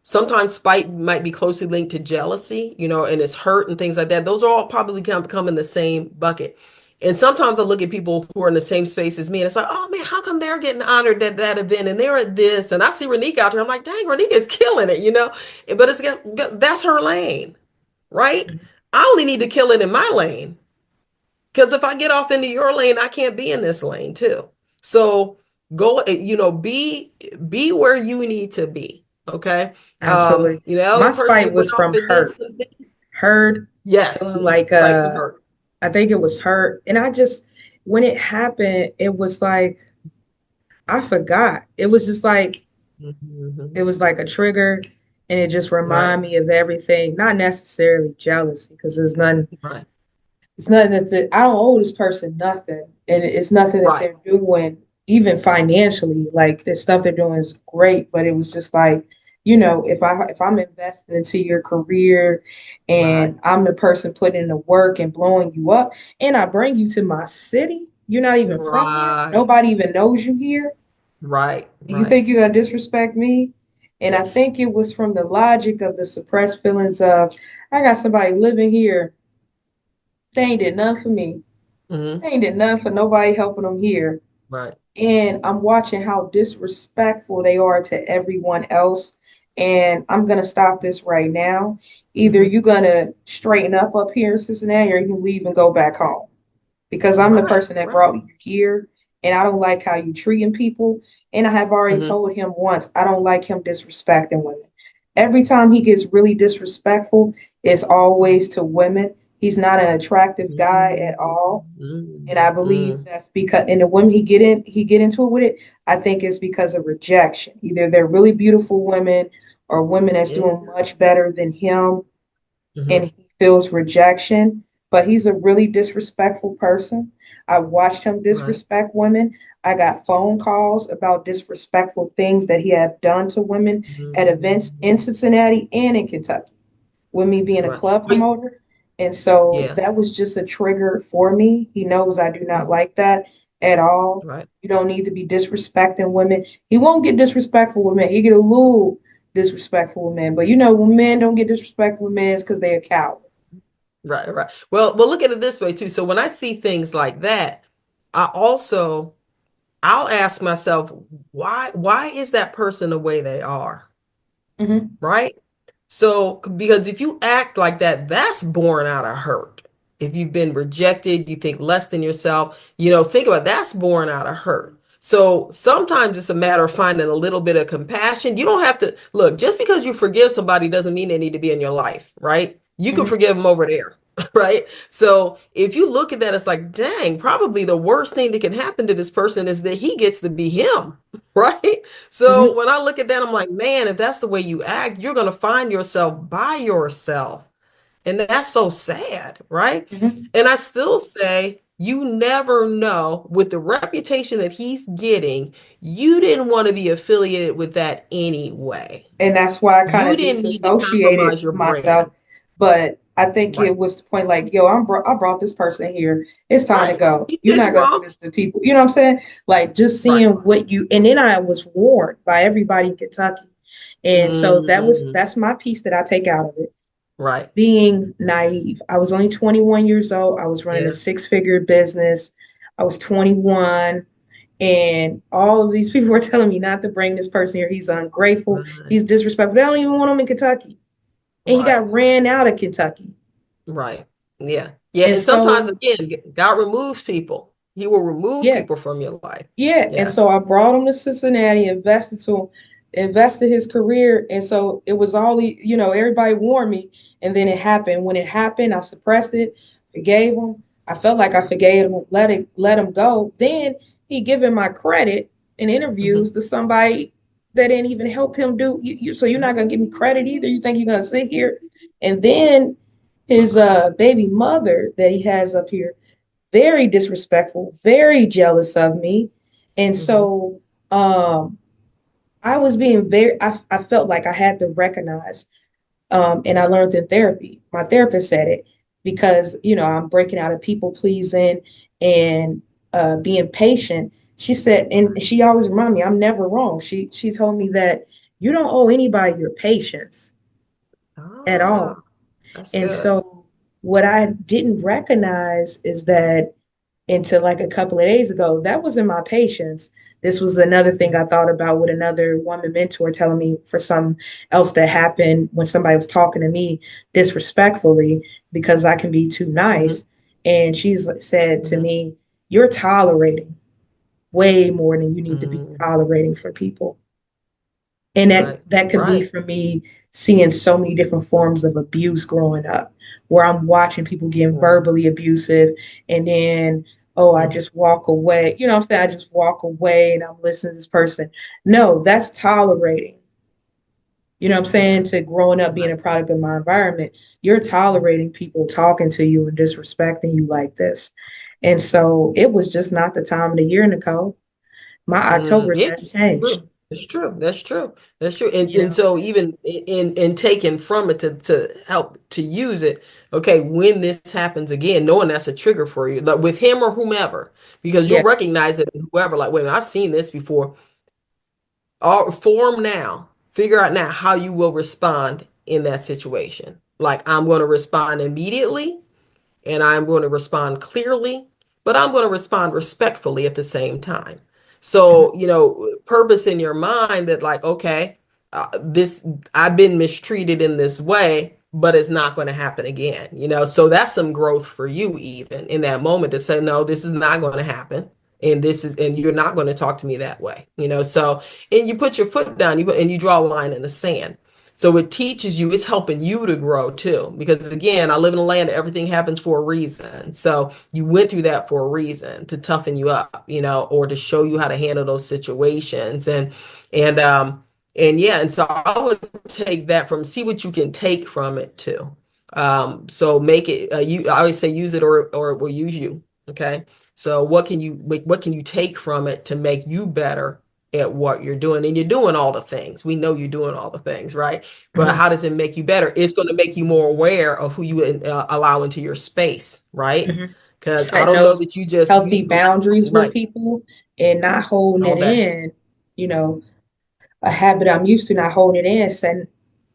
S2: sometimes spite might be closely linked to jealousy, and it's hurt and things like that. Those are all probably come in the same bucket. And sometimes I look at people who are in the same space as me and it's like, oh man, how come they're getting honored at that event and they're at this? And I see Renika out there. I'm like, dang, Renika is killing it. But that's her lane, right? I only need to kill it in my lane. Because if I get off into your lane, I can't be in this lane too. So go, be where you need to be. Okay.
S1: Absolutely.
S2: The
S1: My
S2: other person
S1: spite
S2: went
S1: was
S2: off
S1: from
S2: and did
S1: hurt.
S2: something.
S1: Hurt,
S2: Yes.
S1: feeling like
S2: Right from her.
S1: I think it was hurt. And I just when it happened, it was like I forgot. It was just like it
S2: Mhm.
S1: was like a trigger and it just
S2: Right.
S1: reminded me of everything, not necessarily jealousy, because
S2: Right.
S1: it's nothing I don't owe this person nothing. And it's nothing that
S2: Right.
S1: they're doing, even financially. Like the stuff they're doing is great, but it was just like, if I'm investing into your career
S2: Right.
S1: and I'm the person putting in the work and blowing you up, and I bring you to my city, you're not even from here,
S2: Right.
S1: nobody even knows you here,
S2: Right.
S1: and you
S2: Right.
S1: think you're gonna disrespect me? And I think it was from the logic of the suppressed feelings of I got somebody living here, they ain't did nothing for me.
S2: Hmm.
S1: They ain't did nothing for nobody helping them here.
S2: Right.
S1: And I'm watching how disrespectful they are to everyone else. And I'm gonna stop this right now. Either
S2: Hmm.
S1: you're gonna straighten up here in Cincinnati, or you can leave and go back home. Because I'm the
S2: Right.
S1: person that
S2: Right.
S1: brought you here, and I don't like how you treating people. And I have already
S2: Hmm.
S1: told him once, I don't like him disrespecting women. Every time he gets really disrespectful, it's always to women. He's not an attractive guy at all. And I believe
S2: Hmm.
S1: that's because, and the women he get into it with it, I think it's because of rejection. Either they're really beautiful women or women that's
S2: Yeah.
S1: doing much better than him, and
S2: Hmm.
S1: he feels rejection. But he's a really disrespectful person. I watched him
S2: Right.
S1: disrespect women. I got phone calls about disrespectful things that he had done to women at events in
S2: Hmm.
S1: Cincinnati and in Kentucky, with me being a
S2: Right.
S1: club
S2: But
S1: promoter. And so
S2: Yeah.
S1: that was just a trigger for me. He knows I do not
S2: Mhm.
S1: like that at all.
S2: Right.
S1: You don't need to be disrespecting women. He won't get disrespectful with men. He get a little disrespectful with men. But you know, when men don't get disrespectful with men, it's because they're a coward.
S2: Right. Right. Well, look at it this way too. So when I see things like that, I also I'll ask myself, why is that person the way they are?
S1: Hmm.
S2: Right? So, because if you act like that, that's born out of hurt. If you've been rejected, you think less than yourself, think about that's born out of hurt. So sometimes it's a matter of finding a little bit of compassion. You don't have to look, just because you forgive somebody doesn't mean they need to be in your life, right? You can
S1: Hmm.
S2: forgive them over there, right? So if you look at that, it's like, dang, probably the worst thing that can happen to this person is that he gets to be him, right? So
S1: Hmm.
S2: when I look at that, I'm like, man, if that's the way you act, you're going to find yourself by yourself. And that's so sad, right?
S1: Hmm.
S2: And I still say, you never know with the reputation that he's getting, you didn't want to be affiliated with that anyway.
S1: And that's why I kind
S2: You
S1: of
S2: didn't need to
S1: disassociated
S2: compromise your
S1: myself.
S2: brand.
S1: But I think it
S2: Right.
S1: was the point like, yo, I brought this person here. It's time to
S2: Right.
S1: go.
S2: You
S1: You're
S2: did
S1: not
S2: you
S1: gonna do
S2: wrong.
S1: this to people. You know what I'm saying? Like just
S2: Right.
S1: seeing what you and then I was warned by everybody in Kentucky. And so
S2: Mm,
S1: that's my piece that I take out of it.
S2: right.
S1: Being naive. I was only 21 years old. I was running a
S2: Yeah.
S1: six-figure business. I was 21. And all of these people were telling me not to bring this person here. He's ungrateful.
S2: Right.
S1: He's disrespectful. They don't even want him in Kentucky. And he
S2: Right.
S1: got ran out of Kentucky.
S2: Right. Yeah. Yeah.
S1: And
S2: And sometimes,
S1: so,
S2: again, God removes people. He will remove
S1: yeah,
S2: people from your life.
S1: yeah. And
S2: Yes.
S1: so I brought him to Cincinnati, invested his career. And so it was all, everybody warned me. And then it happened. When it happened, I suppressed it, forgave him. I felt like I forgave him, let him go. Then he given my credit in
S2: Hmm.
S1: interviews to somebody that didn't even help him do so you're not gonna give me credit either. You think you're gonna sit here? And then his baby mother that he has up here, very disrespectful, very jealous of me. And
S2: Hmm.
S1: so um I was being I felt like I had to recognize, and I learned in therapy. My therapist said it because, I'm breaking out of people pleasing and being patient. She said, and she always reminded me, I'm never wrong. She told me that you don't owe anybody your patience at
S2: Ah,
S1: all.
S2: that's
S1: And
S2: good.
S1: so what I didn't recognize is that until like a couple of days ago, that wasn't my patience. This was another thing I thought about with another woman mentor telling me for some else that happened when somebody was talking to me disrespectfully because I can be too
S2: Hmm.
S1: nice. And she's said to
S2: Hmm.
S1: me, you're tolerating way more than you need to be
S2: Hmm.
S1: tolerating for people. And that
S2: Right.
S1: that could be
S2: Right.
S1: for me seeing so many different forms of abuse growing up, where I'm watching people getting
S2: Right.
S1: verbally abusive, and then oh, I
S2: Hmm.
S1: just walk away. You know what I'm saying? I just walk away and I'm listening to this person. No, that's tolerating. You know what I'm saying?
S2: Yeah.
S1: To growing up being
S2: Right.
S1: a product of my environment, you're tolerating people talking to you and disrespecting you like this. And so it was just not the time of the year, Nichole. My Octobers
S2: Yeah,
S1: has changed.
S2: true. It's true. That's true. That's true. And
S1: You
S2: and
S1: know?
S2: so even in taking from it to help to use it, okay, when this happens again, knowing that's a trigger for you, like with him or whomever, because you'll
S1: Yeah.
S2: recognize it in whoever, like, wait, I've seen this before. All form now, figure out now how you will respond in that situation. Like I'm going to respond immediately and I'm going to respond clearly, but I'm going to respond respectfully at the same time.
S1: Mhm.
S2: So, purpose in your mind that, like, okay, this, I've been mistreated in this way, but it's not going to happen again, So that's some growth for you, even in that moment, to say, no, this is not going to happen. And you're not going to talk to me that way, So, and you put your foot down, and you draw a line in the sand. So it teaches you, it's helping you to grow too. Because again, I live in a land that everything happens for a reason. So you went through that for a reason to toughen you up, or to show you how to handle those situations. And yeah, and so I would take that from, see what you can take from it too. So make it, I always say use it or it will use you. Okay. So what can you take from it to make you better at what you're doing. And you're doing all the things. We know you're doing all the things, right? But
S1: Mhm,
S2: how does it make you better? It's going to make you more aware of who you allow into your space, right?
S1: mhm.
S2: Because I
S1: Setting
S2: don't know
S1: those
S2: that you just
S1: healthy
S2: use,
S1: boundaries with
S2: right,
S1: people and not holding
S2: all
S1: it
S2: day.
S1: in, you know, a habit I'm used to, not holding it in, setting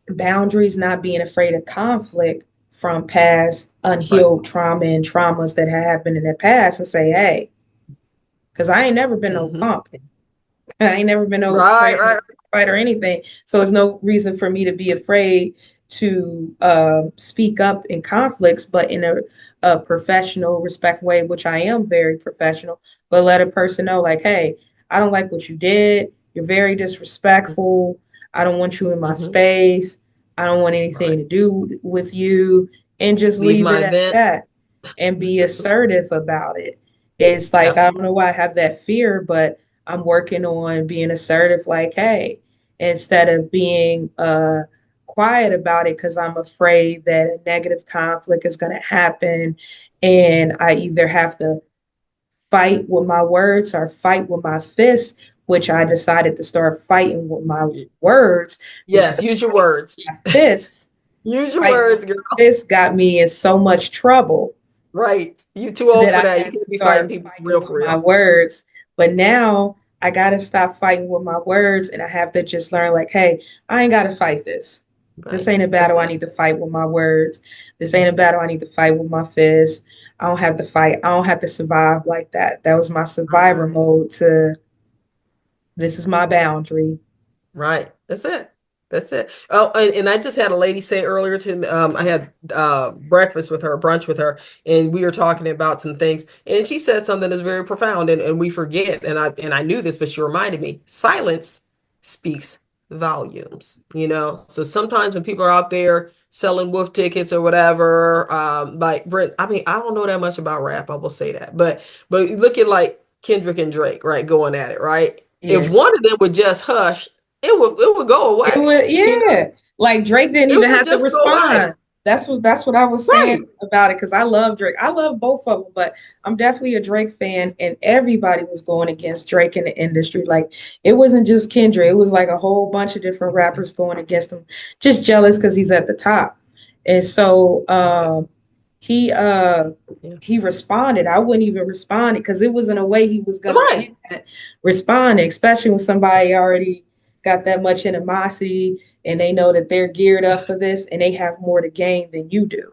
S1: boundaries, not being afraid of conflict from past
S2: Right.
S1: unhealed trauma and traumas that have happened in the past, and say, hey, because I ain't never been no
S2: Hmm.
S1: punk. I ain't never been no
S2: Right,
S1: afraid to
S2: right.
S1: fight or anything. So there's no reason for me to be afraid to speak up in conflicts, but in a professional, respect way, which I am very professional, but let a person know, like, hey, I don't like what you did. You're very disrespectful. I don't want you in my
S2: Hmm.
S1: space. I don't want anything
S2: Right.
S1: to do with you. And just
S2: Leave
S1: leave
S2: my
S1: it at
S2: event.
S1: that and be assertive about it. It's like, I don't
S2: Absolutely.
S1: know why I have that fear, but I'm working on being assertive, like, hey, instead of being quiet about it because I'm afraid that a negative conflict is going to happen. And I either have to fight with my words or fight with my fists, which I decided to start fighting with my words
S2: Yes,
S1: because
S2: use your
S1: fighting
S2: words.
S1: with my fists,
S2: Use your
S1: fighting with
S2: words,
S1: my
S2: girl.
S1: fists got me in so much trouble
S2: Right. You too old
S1: that
S2: for
S1: I
S2: that. You
S1: had to
S2: can't be fighting
S1: start
S2: people
S1: fighting
S2: for
S1: with my
S2: real.
S1: words. But now I got to stop fighting with my words and I have to just learn, like, hey, I ain't got to fight this. This
S2: Right.
S1: ain't a
S2: That's
S1: battle I
S2: it.
S1: need to fight with my words. This ain't a battle I need to fight with my fists. I don't have to fight. I don't have to survive like that. That was my survivor
S2: Right.
S1: mode to this is my boundary.
S2: Right. That's it. That's it. Oh, and I just had a lady say earlier to me, I had breakfast with her, brunch with her, and we were talking about some things, and she said something that's very profound, and we forget, and I knew this, but she reminded me, silence speaks volumes, you know. So sometimes when people are out there selling wolf tickets or whatever, like Brent, I mean, I don't know that much about rap, I will say that, but look at like Kendrick and Drake, right, going at it, right? If
S1: Yeah.
S2: one of them would just hush, it would go
S1: It
S2: away.
S1: would,
S2: You know,
S1: yeah. Like Drake didn't
S2: it
S1: even
S2: would
S1: have to
S2: just go away.
S1: respond. That's what I was saying
S2: Right.
S1: about it because I love Drake. I love both of them, but I'm definitely a Drake fan, and everybody was going against Drake in the industry. Like it wasn't just Kendrick; it was like a whole bunch of different rappers going against him, just jealous because he's at the top. And so
S2: Right.
S1: he uh
S2: Yeah.
S1: he responded. I wouldn't even respond because it wasn't a way he was gonna
S2: Right.
S1: get that responding, especially when somebody already got that much animosity and they know that they're geared up for this and they have more to gain than you do.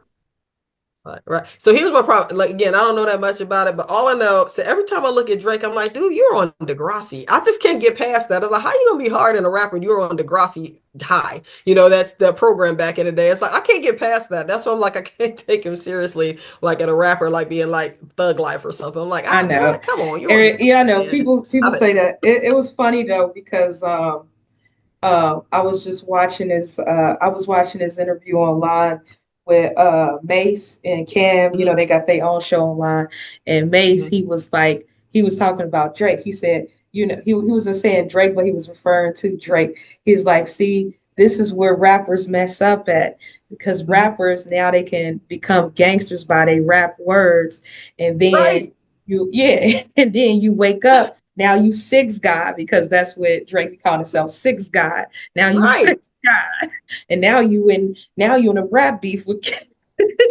S2: Right, right. So here's my problem. Like again, I don't know that much about it, but all I know, so every time I look at Drake, I'm like, dude, you're on Degrassi. I just can't get past that. I was like, how you gonna be hard in a rapper and you're on Degrassi high? You know, that's the program back in the day. It's like I can't get past that. That's why I'm like, I can't take him seriously, like at a rapper, like being like Thug Life or something. I'm like,
S1: I
S2: ah,
S1: know.
S2: boy, come on, you're on
S1: Yeah, I
S2: Degrassi,
S1: know.
S2: man.
S1: People
S2: Stop it.
S1: say that. It was funny though because I was just watching his interview online with Mace and Cam. You
S2: Mhm,
S1: know, they got their own show online. And Mace,
S2: mhm.
S1: he was talking about Drake. He said, you know, he wasn't saying Drake, but he was referring to Drake. He's like, see, this is where rappers mess up at because
S2: Mhm.
S1: rappers now they can become gangsters by their rap words, and then
S2: Right,
S1: yeah, and then you wake up. Now you six guy because that's what Drake called himself, six guy. Now you
S2: right.
S1: six guy, and now you in a rap beef with.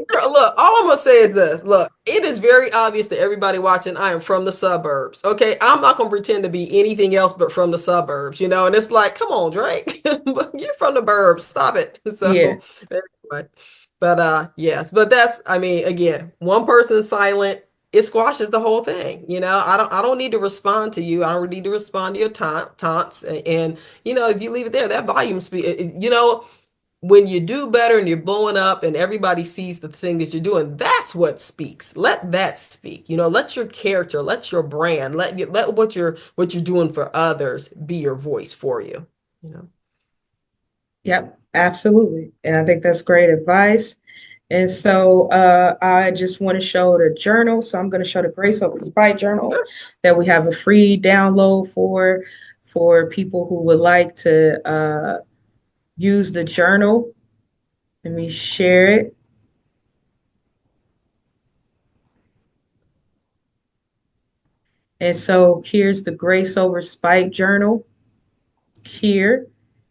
S2: Girl, look, all I'm gonna say is this. Look, it is very obvious to everybody watching, I am from the suburbs. Okay. I'm not gonna pretend to be anything else but from the suburbs, you know, and it's like, come on, Drake. You're from the burbs. Stop it.
S1: Yeah,
S2: So anyway. But yes, but that's I mean, again, one person silent, it squashes the whole thing. You know, I don't need to respond to you. I don't need to respond to your taunts. And you know, if you leave it there, that volume speed, you know when you do better and you're blowing up and everybody sees the thing that you're doing, that's what speaks. Let that speak. You know, let your character, let your brand, let what you're doing for others be your voice for you. You know.
S1: yep, absolutely, and I think that's great advice. And so I just want to show the journal. So I'm going to show the Grace Over Spite journal
S2: Sure.
S1: that we have a free download for people who would like to use the journal. Let me share it. And so here's the Grace Over Spite journal here.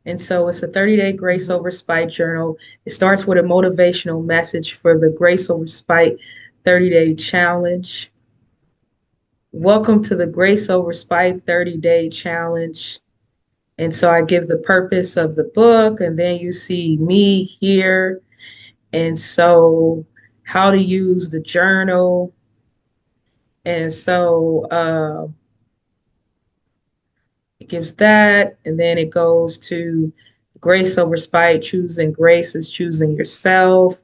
S1: And so it's a 30-day Grace
S2: Mhm.
S1: Over Spite journal. It starts with a motivational message for the Grace Over Spite 30-day challenge. Welcome to the Grace Over Spite 30-day challenge. And so I give the purpose of the book, and then you see me here. And so how to use the journal. And so it gives that, and then it goes to grace over spite. Choosing grace is choosing yourself.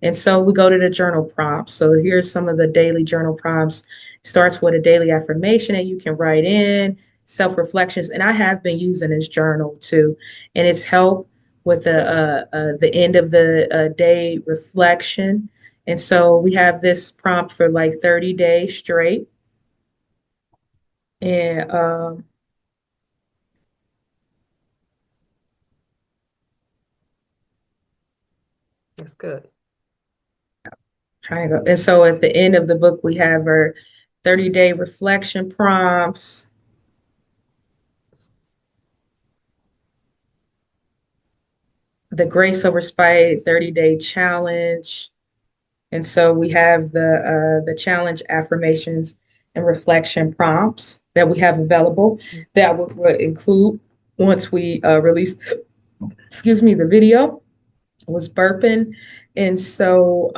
S1: And so we go to the journal prompts. So here's some of the daily journal prompts. It starts with a daily affirmation that you can write in, self-reflections. And I have been using this journal too. And it's helped with the end of the day reflection. And so we have this prompt for like 30 days straight. And
S2: That's good.
S1: trying to go. And so at the end of the book, we have our 30-day reflection prompts, the Grace Over Spite 30-day challenge. And so we have the challenge affirmations and reflection prompts that we have available that will include once we release, excuse me, the video. Was burping. And so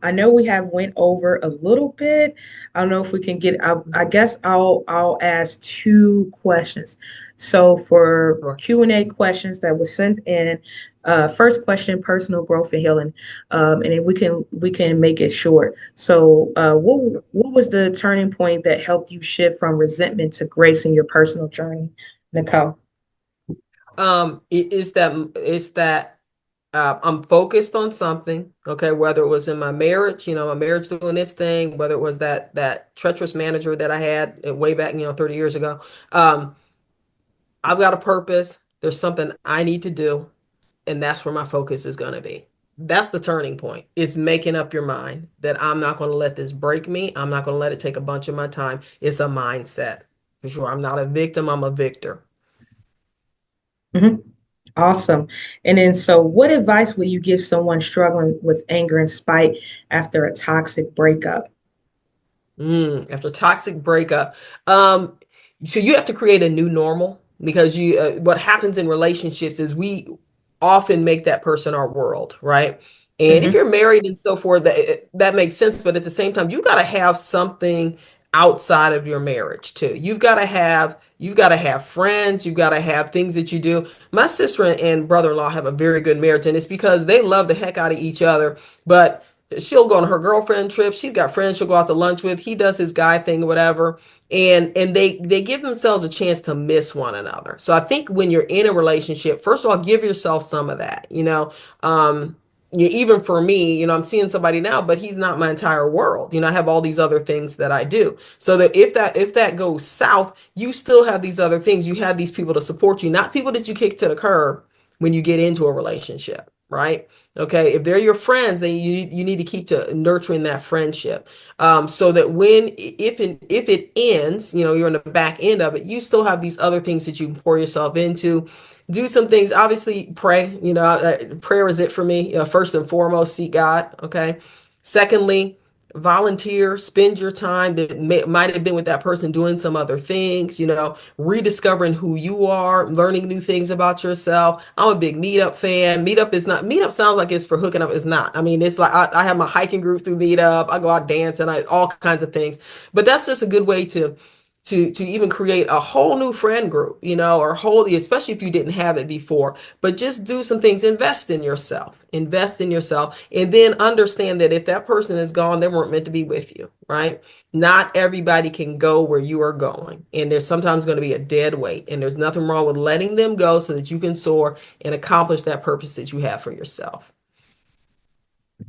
S1: I know we have went over a little bit. I don't know if we can get, I guess I'll ask two questions. So for
S2: Sure.
S1: Q&A questions that was sent in, first question, personal growth and healing. And then we can make it short. So what was the turning point that helped you shift from resentment to grace in your personal journey, Nichole?
S2: Is that I'm focused on something, okay, whether it was in my marriage, my marriage doing this thing, whether it was that treacherous manager that I had way back, 30 years ago. Um, I've got a purpose. There's something I need to do, and that's where my focus is going to be. That's the turning point. It's making up your mind that I'm not going to let this break me. I'm not going to let it take a bunch of my time. It's a mindset. For sure. I'm not a victim, I'm a victor.
S1: Mhm. Awesome. And then, so what advice will you give someone struggling with anger and spite after a toxic breakup?
S2: After toxic breakup, um, so you have to create a new normal because what happens in relationships is we often make that person our world, right? And if
S1: Hmm.
S2: you're married and so forth, that makes sense. But at the same time, you got to have something outside of your marriage too. You've got to have friends. You've got to have things that you do. My sister and brother-in-law have a very good marriage, and it's because they love the heck out of each other, but she'll go on her girlfriend trip. She's got friends she'll go out to lunch with. He does his guy thing or whatever. And they give themselves a chance to miss one another. So I think when you're in a relationship, first of all, give yourself some of that. Um, even for me, I'm seeing somebody now, but he's not my entire world. I have all these other things that I do. So that if that goes south, you still have these other things. You have these people to support you, not people that you kick to the curb when you get into a relationship, right? Okay, if they're your friends, then you need to keep to nurturing that friendship, so that if it ends, you're in the back end of it, you still have these other things that you can pour yourself into. Do some things. Obviously, pray. Prayer is it for me. First and foremost, seek God. Okay. Secondly, volunteer, spend your time that might have been with that person doing some other things, rediscovering who you are, learning new things about yourself. I'm a big meetup fan. Meetup sounds like it's for hooking up. It's not. I mean, it's like I have my hiking group through meetup. I go out dancing, all kinds of things. But that's just a good way to even create a whole new friend group, or wholly, especially if you didn't have it before. But just do some things, invest in yourself, and then understand that if that person is gone, they weren't meant to be with you, right? Not everybody can go where you are going, and there's sometimes going to be a dead weight, and there's nothing wrong with letting them go so that you can soar and accomplish that purpose that you have for yourself.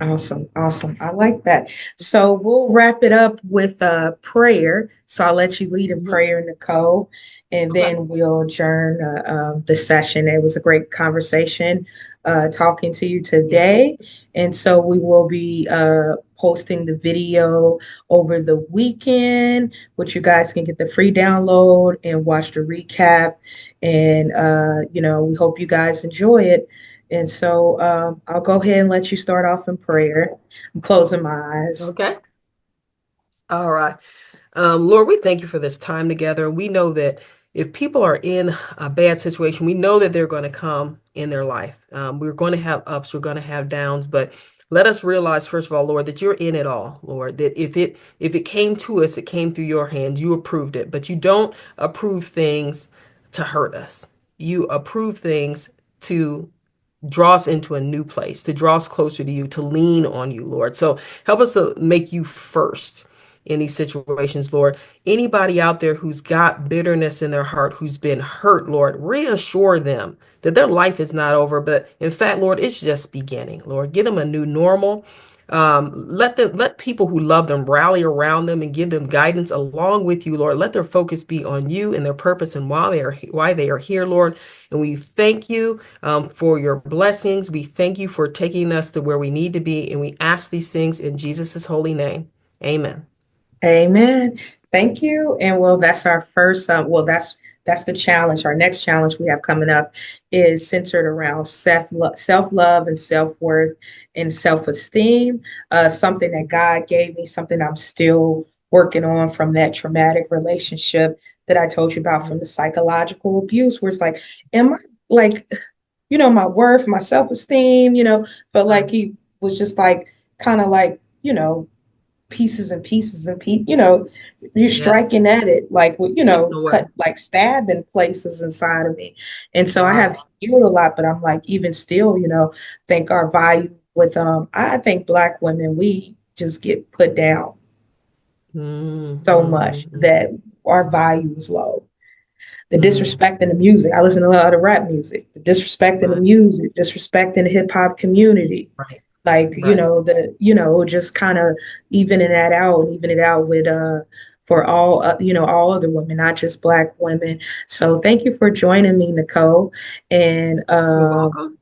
S1: Awesome. Awesome. I like that. So we'll wrap it up with a prayer. So I'll let you lead in
S2: Mhm.
S1: prayer, Nichole, and
S2: Okay.
S1: then we'll adjourn the session. It was a great conversation talking to you
S2: Yes,
S1: today. And so we will be posting the video over the weekend, which you guys can get the free download and watch the recap. And, we hope you guys enjoy it. And so I'll go ahead and let you start off in prayer. I'm closing my eyes.
S2: Okay. All right. Lord, we thank you for this time together. We know that if people are in a bad situation, we know that they're going to come in their life. We're going to have ups, we're going to have downs, but let us realize, first of all, Lord, that you're in it all, Lord, that if it came to us, it came through your hands. You approved it, but you don't approve things to hurt us. You approve things to draw us into a new place, to draw us closer to you, to lean on you, Lord. So help us to make you first in these situations, Lord. Anybody out there who's got bitterness in their heart, who's been hurt, Lord, reassure them that their life is not over, but in fact, Lord, it's just beginning. Lord, give them a new normal. Let people who love them rally around them and give them guidance along with you, Lord. Let their focus be on you and their purpose and why they are here, Lord. And we thank you for your blessings. We thank you for taking us to where we need to be, and we ask these things in Jesus' holy name. Amen.
S1: Amen. Thank you. And well, that's our first. That's the challenge. Our next challenge we have coming up is centered around self love, and self worth, and self esteem. Something that God gave me, something I'm still working on from that traumatic relationship that I told you about, from the psychological abuse, where it's like, am I like, my worth, my self esteem, but like he was just like kind of like, pieces and pieces and you're
S2: Yes.
S1: striking at it like with,
S2: Chipping
S1: cut
S2: away.
S1: like stabbing places inside of me. And so I have
S2: Wow.
S1: healed a lot, but I'm like, even still, think our value with I think Black women, we just get put down
S2: Mm,
S1: so
S2: mm,
S1: much
S2: mm.
S1: that our value is low. The
S2: Mm.
S1: disrespect in the music. I listen to a lot of rap music. The disrespect in the
S2: Right,
S1: music, disrespect in the hip hop community.
S2: right,
S1: Like,
S2: right.
S1: just kind of even it out with for all all other women, not just Black women. So thank you for joining me, Nichole. And
S2: You're welcome.